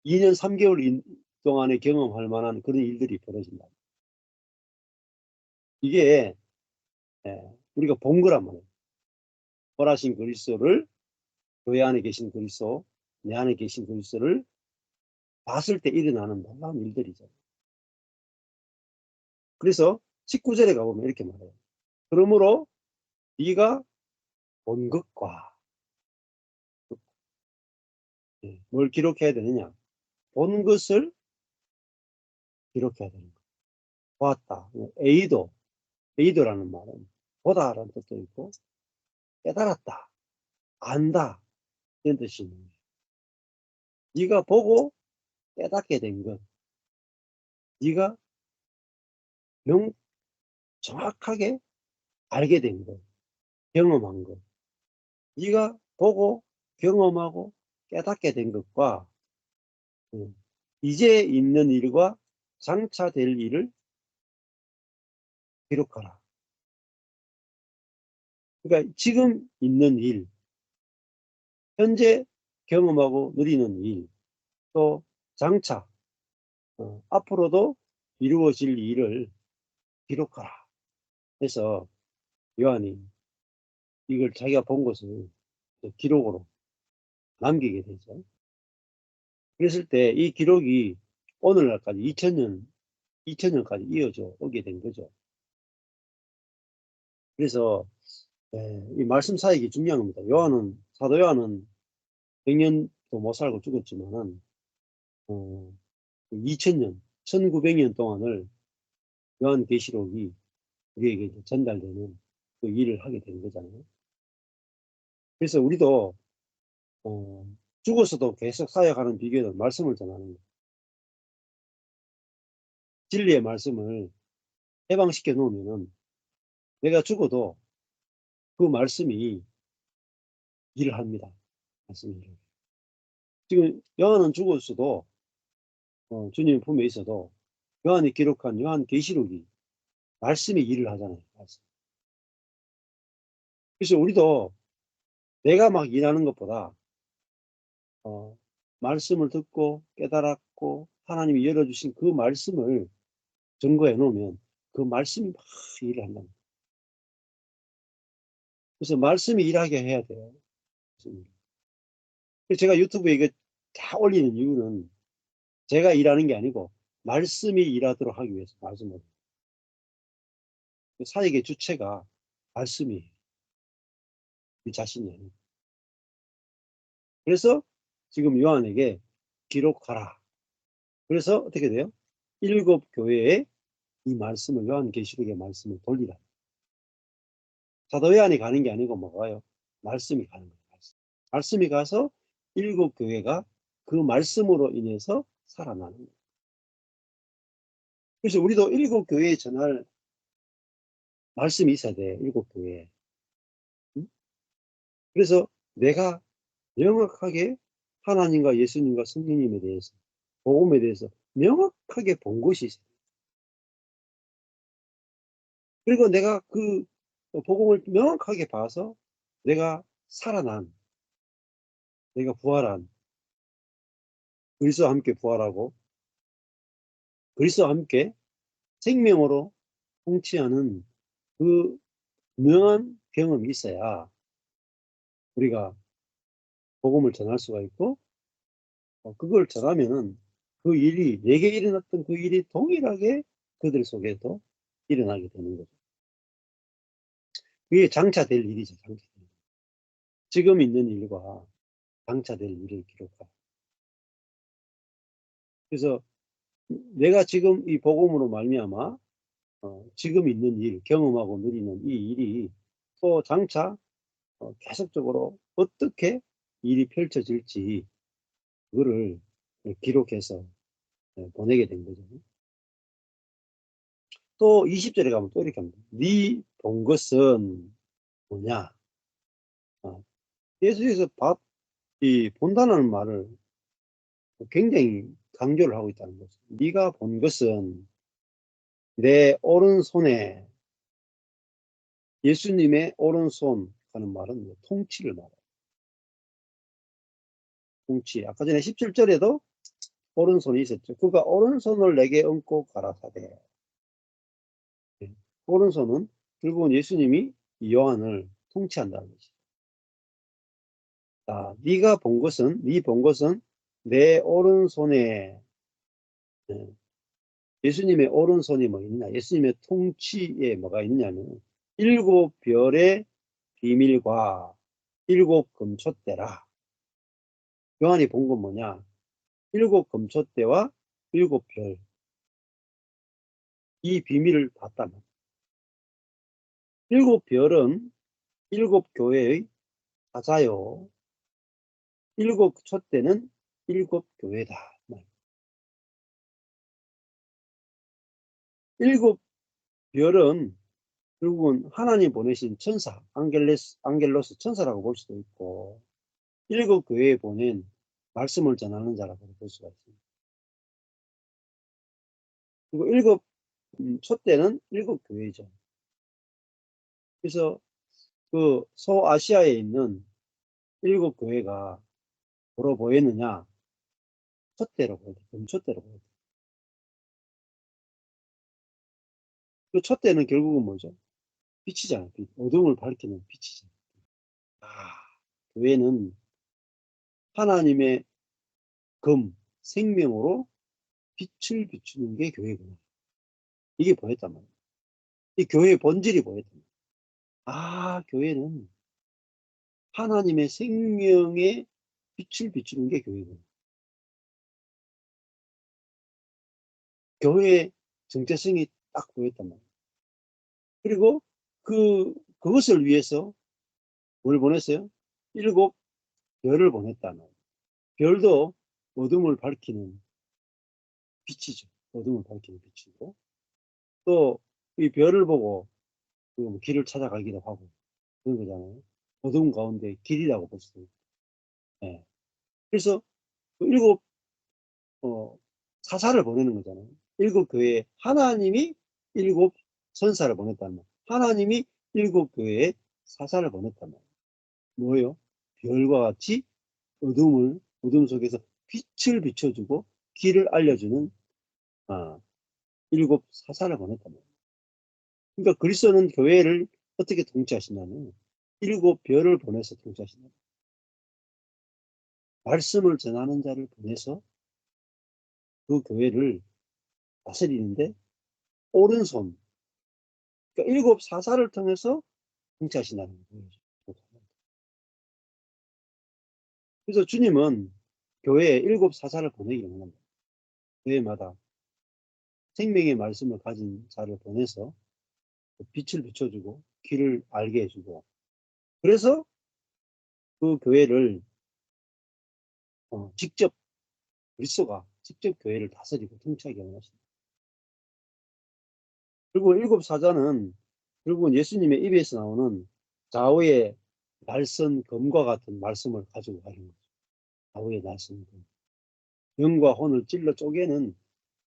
2년 3개월 동안에 경험할 만한 그런 일들이 벌어진다. 이게 우리가 본 거란 말이에요. 벌하신 그리스도를 교회 안에 계신 그리스도, 내 안에 계신 그리스도를 봤을 때 일어나는 놀라운 일들이죠. 그래서 19절에 가보면 이렇게 말해요. 그러므로 네가 본 것과 뭘 기록해야 되느냐? 본 것을 기록해야 되는 거예요. 보았다. 에이도라는 말은 보다라는 뜻도 있고 깨달았다, 안다 이런 뜻이 있는 거예요. 네가 보고 깨닫게 된 것, 네가 정확하게 알게 된 것, 경험한 것, 네가 보고 경험하고 깨닫게 된 것과 이제 있는 일과 장차 될 일을 기록하라. 그러니까 지금 있는 일, 현재 경험하고 누리는 일, 또 장차 앞으로도 이루어질 일을 기록하라. 해서 요한이 이걸 자기가 본 것을 기록으로 남기게 되죠. 그랬을 때 이 기록이 오늘날까지 2000년까지 이어져 오게 된 거죠. 그래서 이 말씀 사역이 중요한 겁니다. 사도 요한은 100년도 못 살고 죽었지만은 2000년, 1900년 동안을 요한계시록이 우리에게 전달되는 그 일을 하게 된 거잖아요. 그래서 우리도 죽어서도 계속 사역하는 비결은 말씀을 전하는 거예요. 진리의 말씀을 해방시켜 놓으면은 내가 죽어도 그 말씀이 일을 합니다. 말씀이 일을. 지금 요한은 죽었어도 주님의 품에 있어도 요한이 기록한 요한계시록이 말씀이 일을 하잖아요. 말씀. 그래서 우리도 내가 막 일하는 것보다 말씀을 듣고 깨달았고 하나님이 열어주신 그 말씀을 증거해 놓으면 그 말씀이 막 일을 한다. 그래서 말씀이 일하게 해야 돼요. 그래서 제가 유튜브에 이거 다 올리는 이유는 제가 일하는 게 아니고 말씀이 일하도록 하기 위해서 말씀을. 사역의 주체가 말씀이에요. 우리 자신이 아니에요. 그래서 지금 요한에게 기록하라. 그래서 어떻게 돼요? 7 교회에 이 말씀을 요한계시록의 말씀을 돌리라. 사도 요한이 가는 게 아니고 뭐가요? 말씀이 가는 거예요. 말씀이 가서 7 교회가 그 말씀으로 인해서 살아나는 거예요. 그래서 우리도 7 교회에 전할 말씀이 있어야 돼. 7 교회에. 그래서 내가 명확하게 하나님과 예수님과 성령님에 대해서 복음에 대해서 명확하게 본 것이 있어요. 그리고 내가 그 복음을 명확하게 봐서 내가 살아난, 내가 부활한, 그리스도와 함께 부활하고 그리스도와 함께 생명으로 통치하는 그 명한 경험이 있어야 우리가 복음을 전할 수가 있고 그걸 전하면은 그 일이 내게 일어났던 그 일이 동일하게 그들 속에도 일어나게 되는 거죠. 그게 장차 될 일이죠. 장차 될 일. 지금 있는 일과 장차 될 일을 기록하라. 그래서 내가 지금 이 복음으로 말미암아 지금 있는 일, 경험하고 누리는 이 일이 또 장차 계속적으로 어떻게 일이 펼쳐질지 그거를 기록해서 보내게 된 거죠. 또 20절에 가면 또 이렇게 합니다. 네 본 것은 뭐냐? 예수께서 이 본다는 말을 굉장히 강조를 하고 있다는 거죠. 네가 본 것은 내 오른손에, 예수님의 오른손 하는 말은 통치를 말해요. 통치. 아까 전에 17절에도 오른손이 있었죠. 그가 오른손을 내게 얹고 가라사대. 오른손은 결국은 예수님이 요한을 통치한다는 것이죠. 자, 네가 본 것은, 네 본 것은 내 오른손에, 예수님의 오른손이 뭐 있냐? 예수님의 통치에 뭐가 있냐면 7별의 비밀과 7금촛대라. 요한이 본 건 뭐냐? 7금촛대와 7별. 이 비밀을 봤다면 7별은 7교회의 사자요. 7촛대는 7교회다. 7별은 결국은 하나님 보내신 천사, 안겔로스 천사라고 볼 수도 있고 7교회에 보낸 말씀을 전하는 자라고 볼 수가 있습니다. 그리고 7촛대는 7교회죠. 그래서 그 소아시아에 있는 7교회가 뭐로 보였느냐? 촛대로 보였다. 금촛대로 보였다. 그 촛대는 결국은 뭐죠? 빛이잖아요. 빛. 어둠을 밝히는 빛이잖아요. 교회는 하나님의 생명으로 빛을 비추는 게 교회구나. 이게 보였단 말이에요. 이 교회의 본질이 보였단 말이에요. 교회는 하나님의 생명의 빛을 비추는 게 교회구나. 교회의 정체성이 딱 보였단 말이에요. 그리고 그것을 위해서 뭘 보냈어요? 7별을 보냈다는 거예요. 별도 어둠을 밝히는 빛이죠. 어둠을 밝히는 빛이고 또 이 별을 보고 길을 찾아가기도 하고 그런 거잖아요. 어둠 가운데 길이라고 볼 수도 있고. 네. 그래서 그 7 사사를 보내는 거잖아요. 7교회에 하나님이 7 천사를 보냈단 말이에요. 하나님이 7교회에 사사를 사사를 말이에요. 뭐예요? 별과 같이 어둠 속에서 빛을 비춰주고 길을 알려주는 7 사사를 보냈단 말이에요. 그러니까 그리스도는 교회를 어떻게 통치하시냐면 7별을 보내서 통치하신다. 말씀을 전하는 자를 보내서 그 교회를 다스리는데 오른손, 그러니까 7 사사를 통해서 통치하신다는 거예요. 그래서 주님은 교회에 7 사사를 보내기 원합니다. 교회마다 생명의 말씀을 가진 자를 보내서 빛을 비춰주고 길을 알게 해주고 그래서 그 교회를 직접 그리스도가 직접 교회를 다스리고 통치하게 원하십니다. 그리고 7 사자는 결국은 예수님의 입에서 나오는 좌우의 날선 검과 같은 말씀을 가지고 가는 거죠. 좌우의 날선 검. 영과 혼을 찔러 쪼개는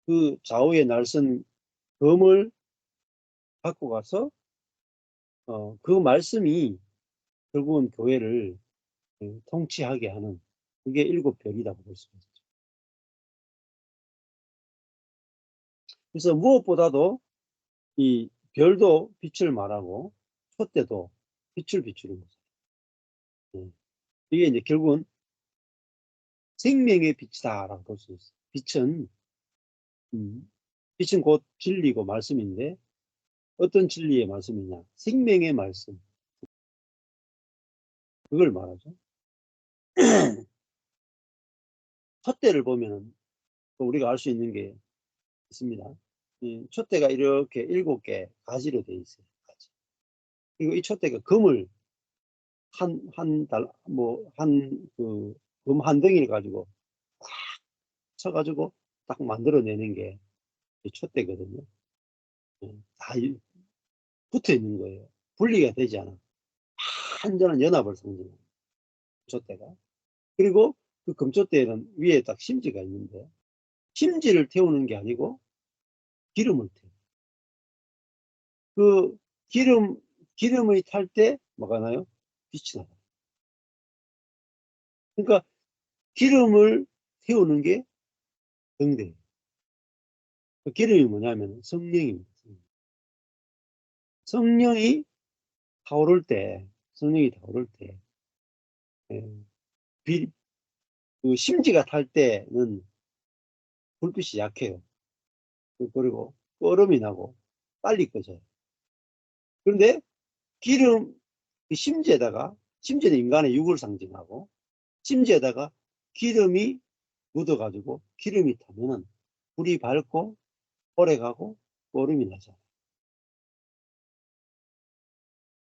그 좌우의 날선 검을 갖고 가서 그 말씀이 결국은 교회를 통치하게 하는 그게 7별이라고 볼 수가 있죠. 그래서 무엇보다도 이 별도 빛을 말하고 촛대도 빛을 비추는 거죠. 이게 이제 결국은 생명의 빛이다라고 볼 수 있어요. 빛은 곧 진리고 말씀인데 어떤 진리의 말씀이냐? 생명의 말씀. 그걸 말하죠. 촛대를 보면 우리가 알 수 있는 게 있습니다. 촛대가 이렇게 7개 가지로 되어 있어요. 가지. 그리고 이 촛대가 금을 금 한 덩이를 가지고 딱 쳐가지고 딱 만들어내는 게 이 촛대거든요. 다 붙어 있는 거예요. 분리가 되지 않아. 완전한 연합을 상징하는 촛대가. 그리고 그 금촛대에는 위에 딱 심지가 있는데, 심지를 태우는 게 아니고 기름을 태워. 그 기름이 탈 때 뭐가 나요? 빛이 나요. 그러니까 기름을 태우는 게 등대예요. 그 기름이 뭐냐면 성령입니다. 성령이 타오를 때, 예, 그 심지가 탈 때는 불빛이 약해요. 그리고 끄름이 나고 빨리 꺼져요. 그런데 기름, 심지에는 인간의 육을 상징하고, 심지에다가 기름이 묻어가지고 기름이 타면은 불이 밝고 오래 가고 끄름이 나잖아요.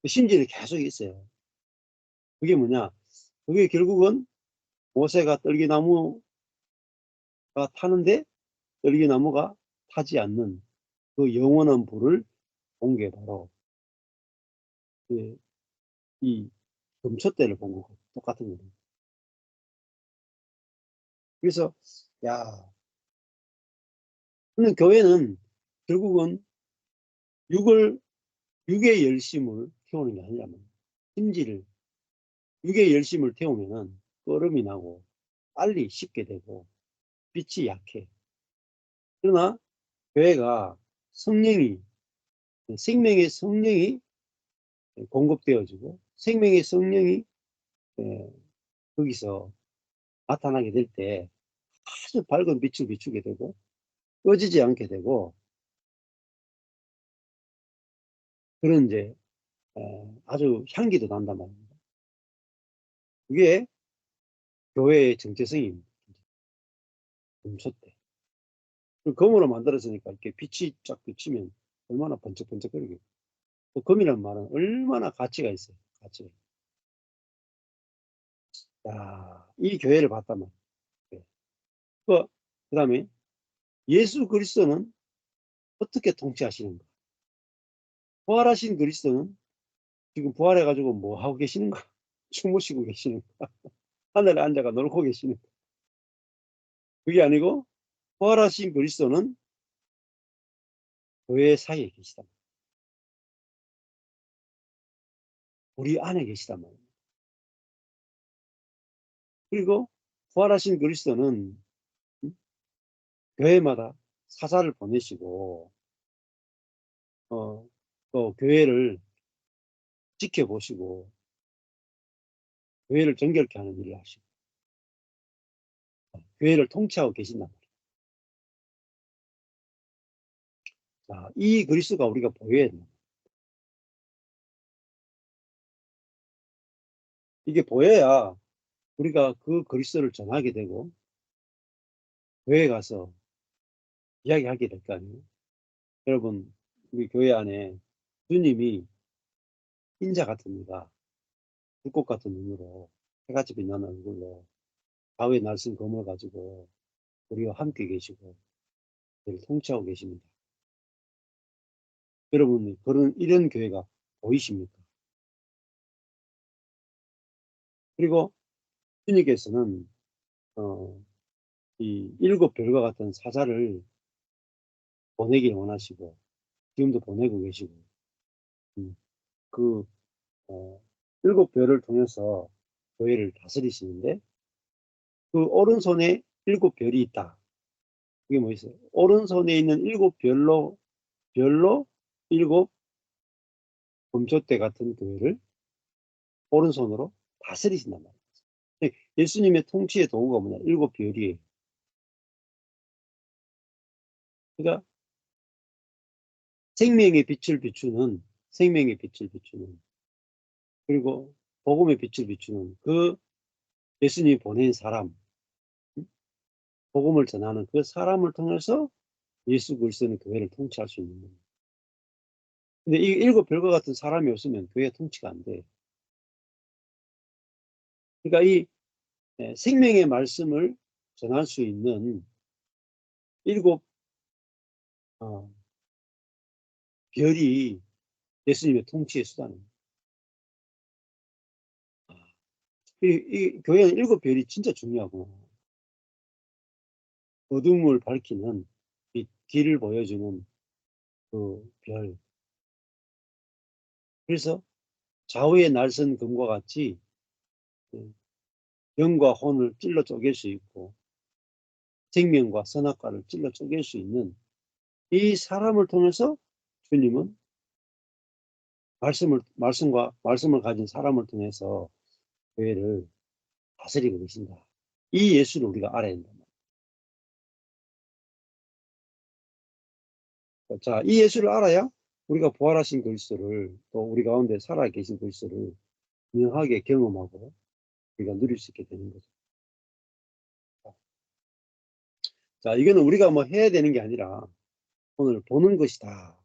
심지는 계속 있어요. 그게 뭐냐? 그게 결국은 모세가 떨기나무가 타는데 떨기나무가 타지 않는 그 영원한 불을 본 게 바로 이 금촛대를 본 거고 똑같은 거예요. 그래서 근데 교회는 결국은 육의 열심을 태우는 게 아니라면, 육의 열심을 태우면은 끄름이 나고 빨리 식게 되고 빛이 약해. 그러나 교회가 생명의 성령이 공급되어지고 생명의 성령이 거기서 나타나게 될 때 아주 밝은 빛을 비추게 되고 꺼지지 않게 되고, 그런 이제 아주 향기도 난단 말입니다. 그게 교회의 정체성입니다. 금촛대. 그 금으로 만들어지니까 이렇게 빛이 쫙 비치면 얼마나 번쩍번쩍거리게. 또 금이라는 말은 얼마나 가치가 있어요. 가치가. 이 교회를 봤단 말이에요. 그 다음에 예수 그리스도는 어떻게 통치하시는가? 부활하신 그리스도는 지금 부활해가지고 뭐 하고 계시는가? 주무시고 계시는가? 하늘에 앉아가 놀고 계시는가? 그게 아니고 부활하신 그리스도는 교회 사이에 계시다. 우리 안에 계시단 말이에요. 그리고 부활하신 그리스도는 교회마다 사사를 보내시고 또 교회를 지켜보시고 교회를 정결케 하는 일을 하시고 교회를 통치하고 계신단 말이에요. 이 그리스도가 우리가 보여야 됩니다. 이게 보여야 우리가 그 그리스도를 전하게 되고 교회에 가서 이야기하게 될 거 아니에요. 여러분, 우리 교회 안에 주님이 인자 같은 이가 불꽃 같은 눈으로 해같이 빛나는 얼굴로 좌우에 날씬 검을 가지고 우리와 함께 계시고 우리를 통치하고 계십니다. 여러분, 이런 교회가 보이십니까? 그리고 주님께서는 이 7 별과 같은 사자를 보내길 원하시고 지금도 보내고 계시고 그 7 별을 통해서 교회를 다스리시는데, 그 오른손에 7 별이 있다. 그게 뭐 있어요? 오른손에 있는 7 별로 7 금촛대 같은 교회를 오른손으로 다스리신단 말이에요. 예수님의 통치의 도구가 뭐냐? 7 별이에요. 그러니까 생명의 빛을 비추는 그리고 복음의 빛을 비추는 그 예수님이 보낸 사람, 복음을 전하는 그 사람을 통해서 예수 그리스도는 교회를 통치할 수 있는 겁니다. 근데 이 일곱 별과 같은 사람이 없으면 교회가 통치가 안 돼. 그러니까 이 생명의 말씀을 전할 수 있는 일곱 별이 예수님의 통치의 수단입니다. 이 교회는 일곱 별이 진짜 중요하고, 어둠을 밝히는 이 길을 보여주는 그 별. 그래서 좌우의 날선 금과 같이 영과 혼을 찔러 쪼갤 수 있고 생명과 선악과를 찔러 쪼갤 수 있는 이 사람을 통해서 주님은 말씀을 가진 사람을 통해서 교회를 다스리고 계신다. 이 예수를 우리가 알아야 된다. 자, 이 예수를 알아야 우리가 부활하신 그리스도를, 또 우리 가운데 살아 계신 그리스도를 분명하게 경험하고 우리가 누릴 수 있게 되는 거죠. 자, 이거는 우리가 뭐 해야 되는 게 아니라 오늘 보는 것이다.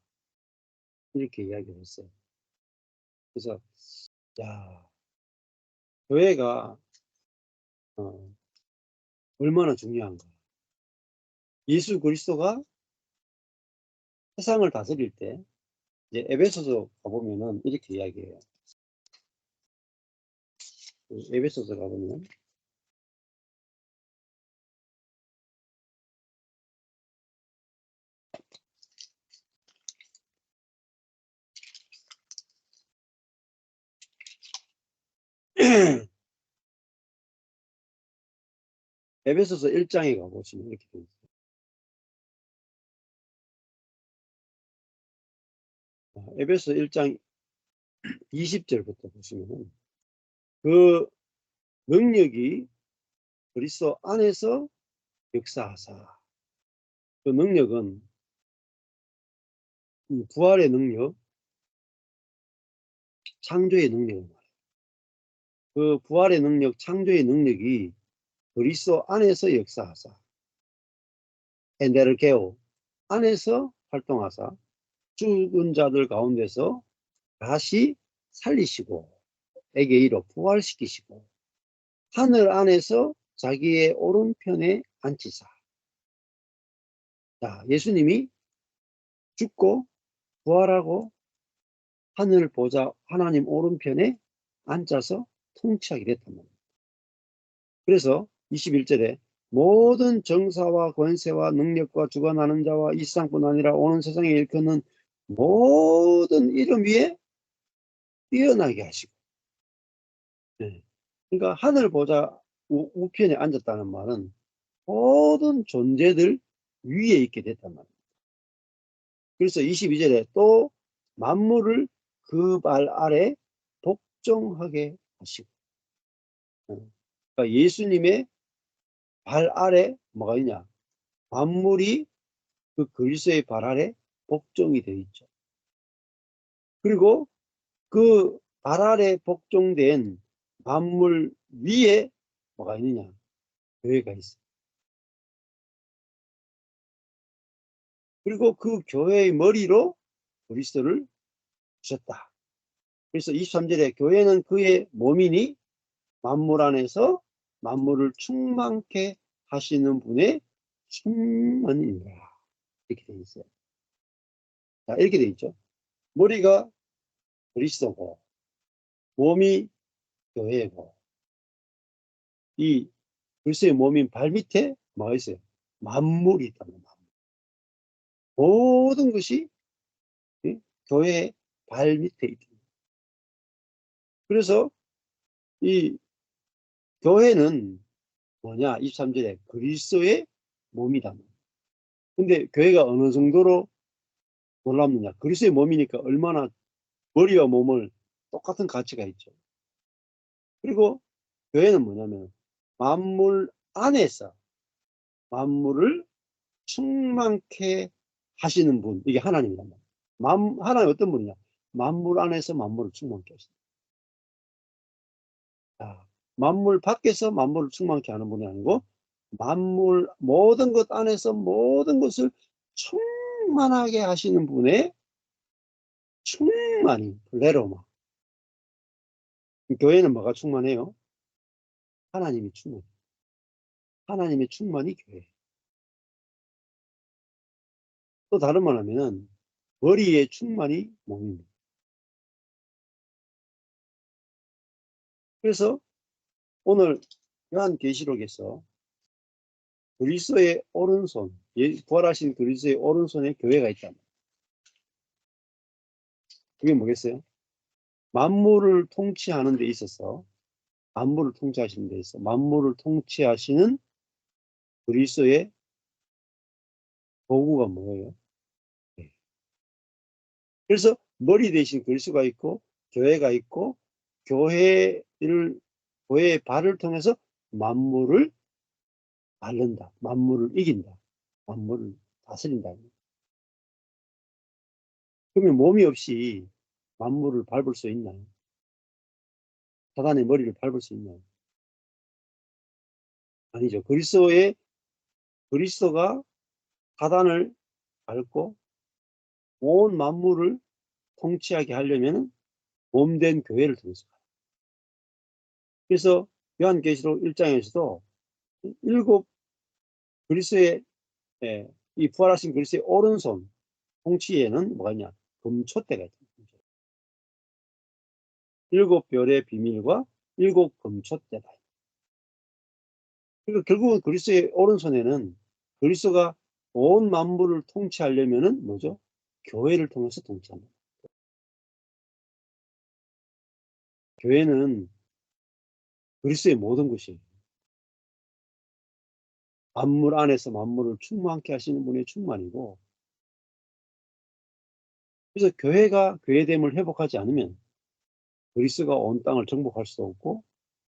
이렇게 이야기를 했어요. 그래서 야, 교회가 얼마나 중요한가. 예수 그리스도가 세상을 다스릴 때 이제 에베소서 가보면은 이렇게 이야기해요. 에베소서 가보면 에베소서 1장에 가보시면 이렇게 되어 있어요. 에베소 1장 20절부터 보시면은 그 능력이 그리스도 안에서 역사하사. 그 능력은 부활의 능력, 창조의 능력을 말해요. 그 부활의 능력, 창조의 능력이 그리스도 안에서 역사하사. 엔데르게오 안에서 활동하사 죽은 자들 가운데서 다시 살리시고 에게이로 부활시키시고 하늘 안에서 자기의 오른편에 앉히사. 자, 예수님이 죽고 부활하고 하늘 보좌 하나님 오른편에 앉아서 통치하게 됐단 말입니다. 그래서 21절에 모든 정사와 권세와 능력과 주관하는 자와 이 세상뿐 아니라 오는 세상에 일컫는 모든 이름 위에 뛰어나게 하시고. 네. 그러니까 하늘 보좌 우편에 앉았다는 말은 모든 존재들 위에 있게 됐단 말입니다. 그래서 22절에 또 만물을 그 발 아래 복종하게 하시고. 그러니까 예수님의 발 아래 뭐가 있냐? 만물이 그 그리스도의 발 아래 복종이 되어 있죠. 그리고 그 발 아래 복종된 만물 위에 뭐가 있느냐? 교회가 있어요. 그리고 그 교회의 머리로 그리스도를 주셨다. 그래서 23절에 교회는 그의 몸이니 만물 안에서 만물을 충만케 하시는 분의 충만이니라. 이렇게 되어 있어요. 자, 이렇게 되어 있죠. 머리가 그리스도고 몸이 교회고 이 그리스도의 몸인 발밑에 뭐가 있어요? 만물이 있다는 만물. 모든 것이 교회의 발밑에 있다. 그래서 이 교회는 뭐냐? 23절에 그리스도의 몸이다. 근데 교회가 어느 정도로 놀랍느냐? 그리스도의 몸이니까 얼마나 머리와 몸을 똑같은 가치가 있죠. 그리고 교회는 뭐냐면 만물 안에서 만물을 충만케 하시는 분, 이게 하나님이란 말이에요. 하나님 어떤 분이냐? 만물 안에서 만물을 충만케 하신다. 만물 밖에서 만물을 충만케 하는 분이 아니고 만물 모든 것 안에서 모든 것을 충만하게 하시는 분의 충만히 플레로마. 교회는 뭐가 충만해요? 하나님이 충만해. 하나님의 충만이 교회. 또 다른 말 하면은 머리에 충만이 몸입니다. 그래서 오늘 요한계시록에서 그리스도의 오른손, 부활하신 그리스도의 오른손에 교회가 있다. 그게 뭐겠어요? 만물을 통치하는 데 있어서, 만물을 통치하시는 데 있어서 만물을 통치하시는 그리스도의 도구가 뭐예요? 네. 그래서 머리 대신 그리스도가 있고 교회가 있고 교회의 발을 통해서 만물을 앓는다. 만물을 이긴다. 만물을 다스린다. 그러면 몸이 없이 만물을 밟을 수 있나요? 사단의 머리를 밟을 수 있나요? 아니죠. 그리스도가 사단을 밟고 온 만물을 통치하게 하려면 몸된 교회를 통해서 가요. 그래서 요한계시록 1장에서도 일곱 그리스도의 이 부활하신 그리스도의 오른손 통치에는 뭐가 있냐? 금촛대가 있습니다. 일곱 별의 비밀과 일곱 금촛대다. 그러니까 결국은 그리스도의 오른손에는 그리스도가 온 만물을 통치하려면은 뭐죠? 교회를 통해서 통치합니다. 교회는 그리스도의 모든 것이에요. 만물 안에서 만물을 충만케 하시는 분의 충만이고, 그래서 교회가 교회됨을 회복하지 않으면 그리스도가 온 땅을 정복할 수도 없고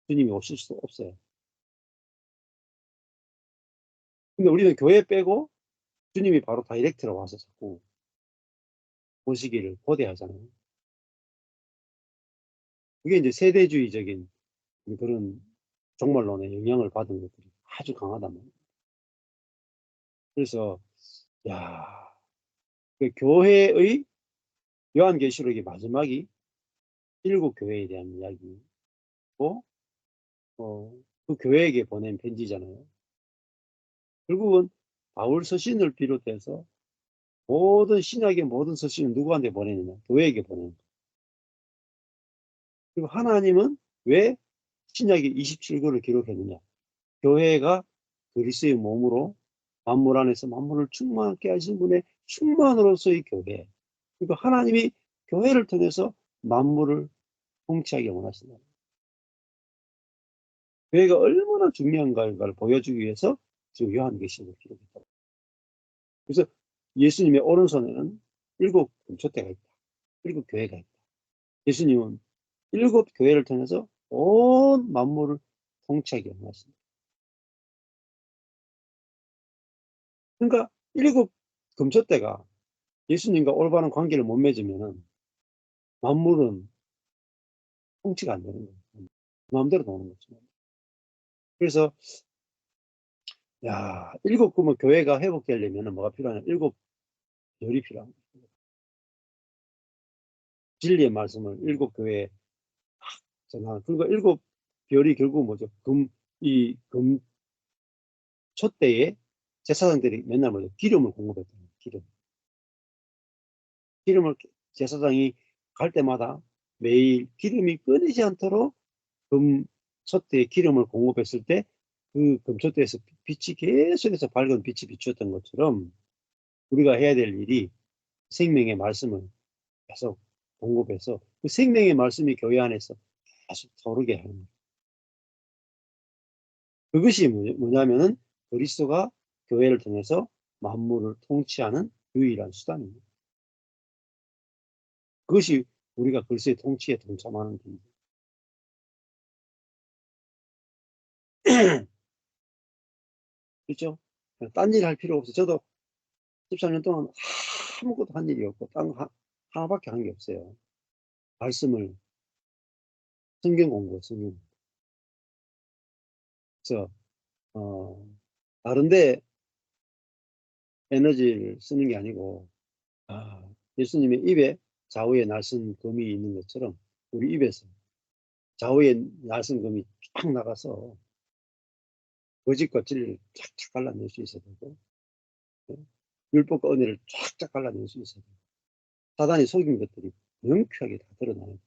주님이 오실 수도 없어요. 근데 우리는 교회 빼고 주님이 바로 다이렉트로 와서 자꾸 오시기를 고대하잖아요. 그게 이제 세대주의적인 그런 종말론의 영향을 받은 것들이 아주 강하단 말이에요. 그래서 그 교회의 요한계시록의 마지막이 일곱 교회에 대한 이야기고 그 교회에게 보낸 편지잖아요. 결국은 바울 서신을 비롯해서 모든 신약의 모든 서신은 누구한테 보내느냐? 교회에게 보내는 거예요. 그리고 하나님은 왜 신약의 27권을 기록했느냐? 교회가 그리스도의 몸으로 만물 안에서 만물을 충만하게 하신 분의 충만으로서의 교회. 그리고 하나님이 교회를 통해서 만물을 통치하기 원하신다. 교회가 얼마나 중요한가를 보여주기 위해서 지금 요한계시록을 기록했다. 그래서 예수님의 오른손에는 일곱 금촛대가 있다. 일곱 교회가 있다. 예수님은 일곱 교회를 통해서 온 만물을 통치하기 원하십니다. 그러니까 일곱 금촛대가 예수님과 올바른 관계를 못 맺으면 만물은 통치가 안 되는 거예요. 마음대로 노는 거죠. 그래서 일곱 그러면 교회가 회복되려면 뭐가 필요하냐? 일곱 별이 필요한 거예요. 진리의 말씀을 일곱 교회에 전하는. 그러니까 일곱 별이 결국 뭐죠? 촛대에 제사장들이 맨날 뭐죠? 기름을 공급했던 거예요. 기름을 제사장이 갈 때마다 매일 기름이 끊이지 않도록 금촛대에 기름을 공급했을 때 그 금촛대에서 빛이 계속해서 밝은 빛이 비추었던 것처럼 우리가 해야 될 일이 생명의 말씀을 계속 공급해서 그 생명의 말씀이 교회 안에서 계속 서르게 하는 거예요. 그것이 뭐냐면은 그리스도가 교회를 통해서 만물을 통치하는 유일한 수단입니다. 그것이 우리가 그리스도의 통치에 동참하는 겁니다. 그렇죠? 딴 일 할 필요 없어요. 저도 13년 동안 아무것도 한 일이 없고 딴 거 하나밖에 한 게 없어요. 말씀을 성경 공부, 성경. 그래서 다른데 에너지를 쓰는 게 아니고 예수님의 입에 좌우에 날선 검이 있는 것처럼 우리 입에서 좌우에 날선 검이 쫙 나가서 거짓과 진리를 쫙쫙 갈라낼 수 있어야 되고, 율법과 은혜를 쫙쫙 갈라낼 수 있어야 되고, 사단이 속인 것들이 명쾌하게 다 드러나요.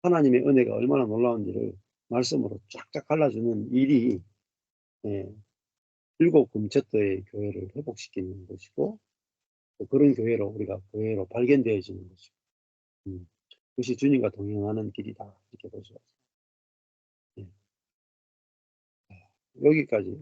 하나님의 은혜가 얼마나 놀라운지를 말씀으로 쫙쫙 갈라주는 일이 일곱 금체도의 교회를 회복시키는 것이고, 또 그런 교회로 우리가 교회로 발견되어지는 것이고, 그것이 주님과 동행하는 길이다 이렇게 볼 수가 있습니다. 여기까지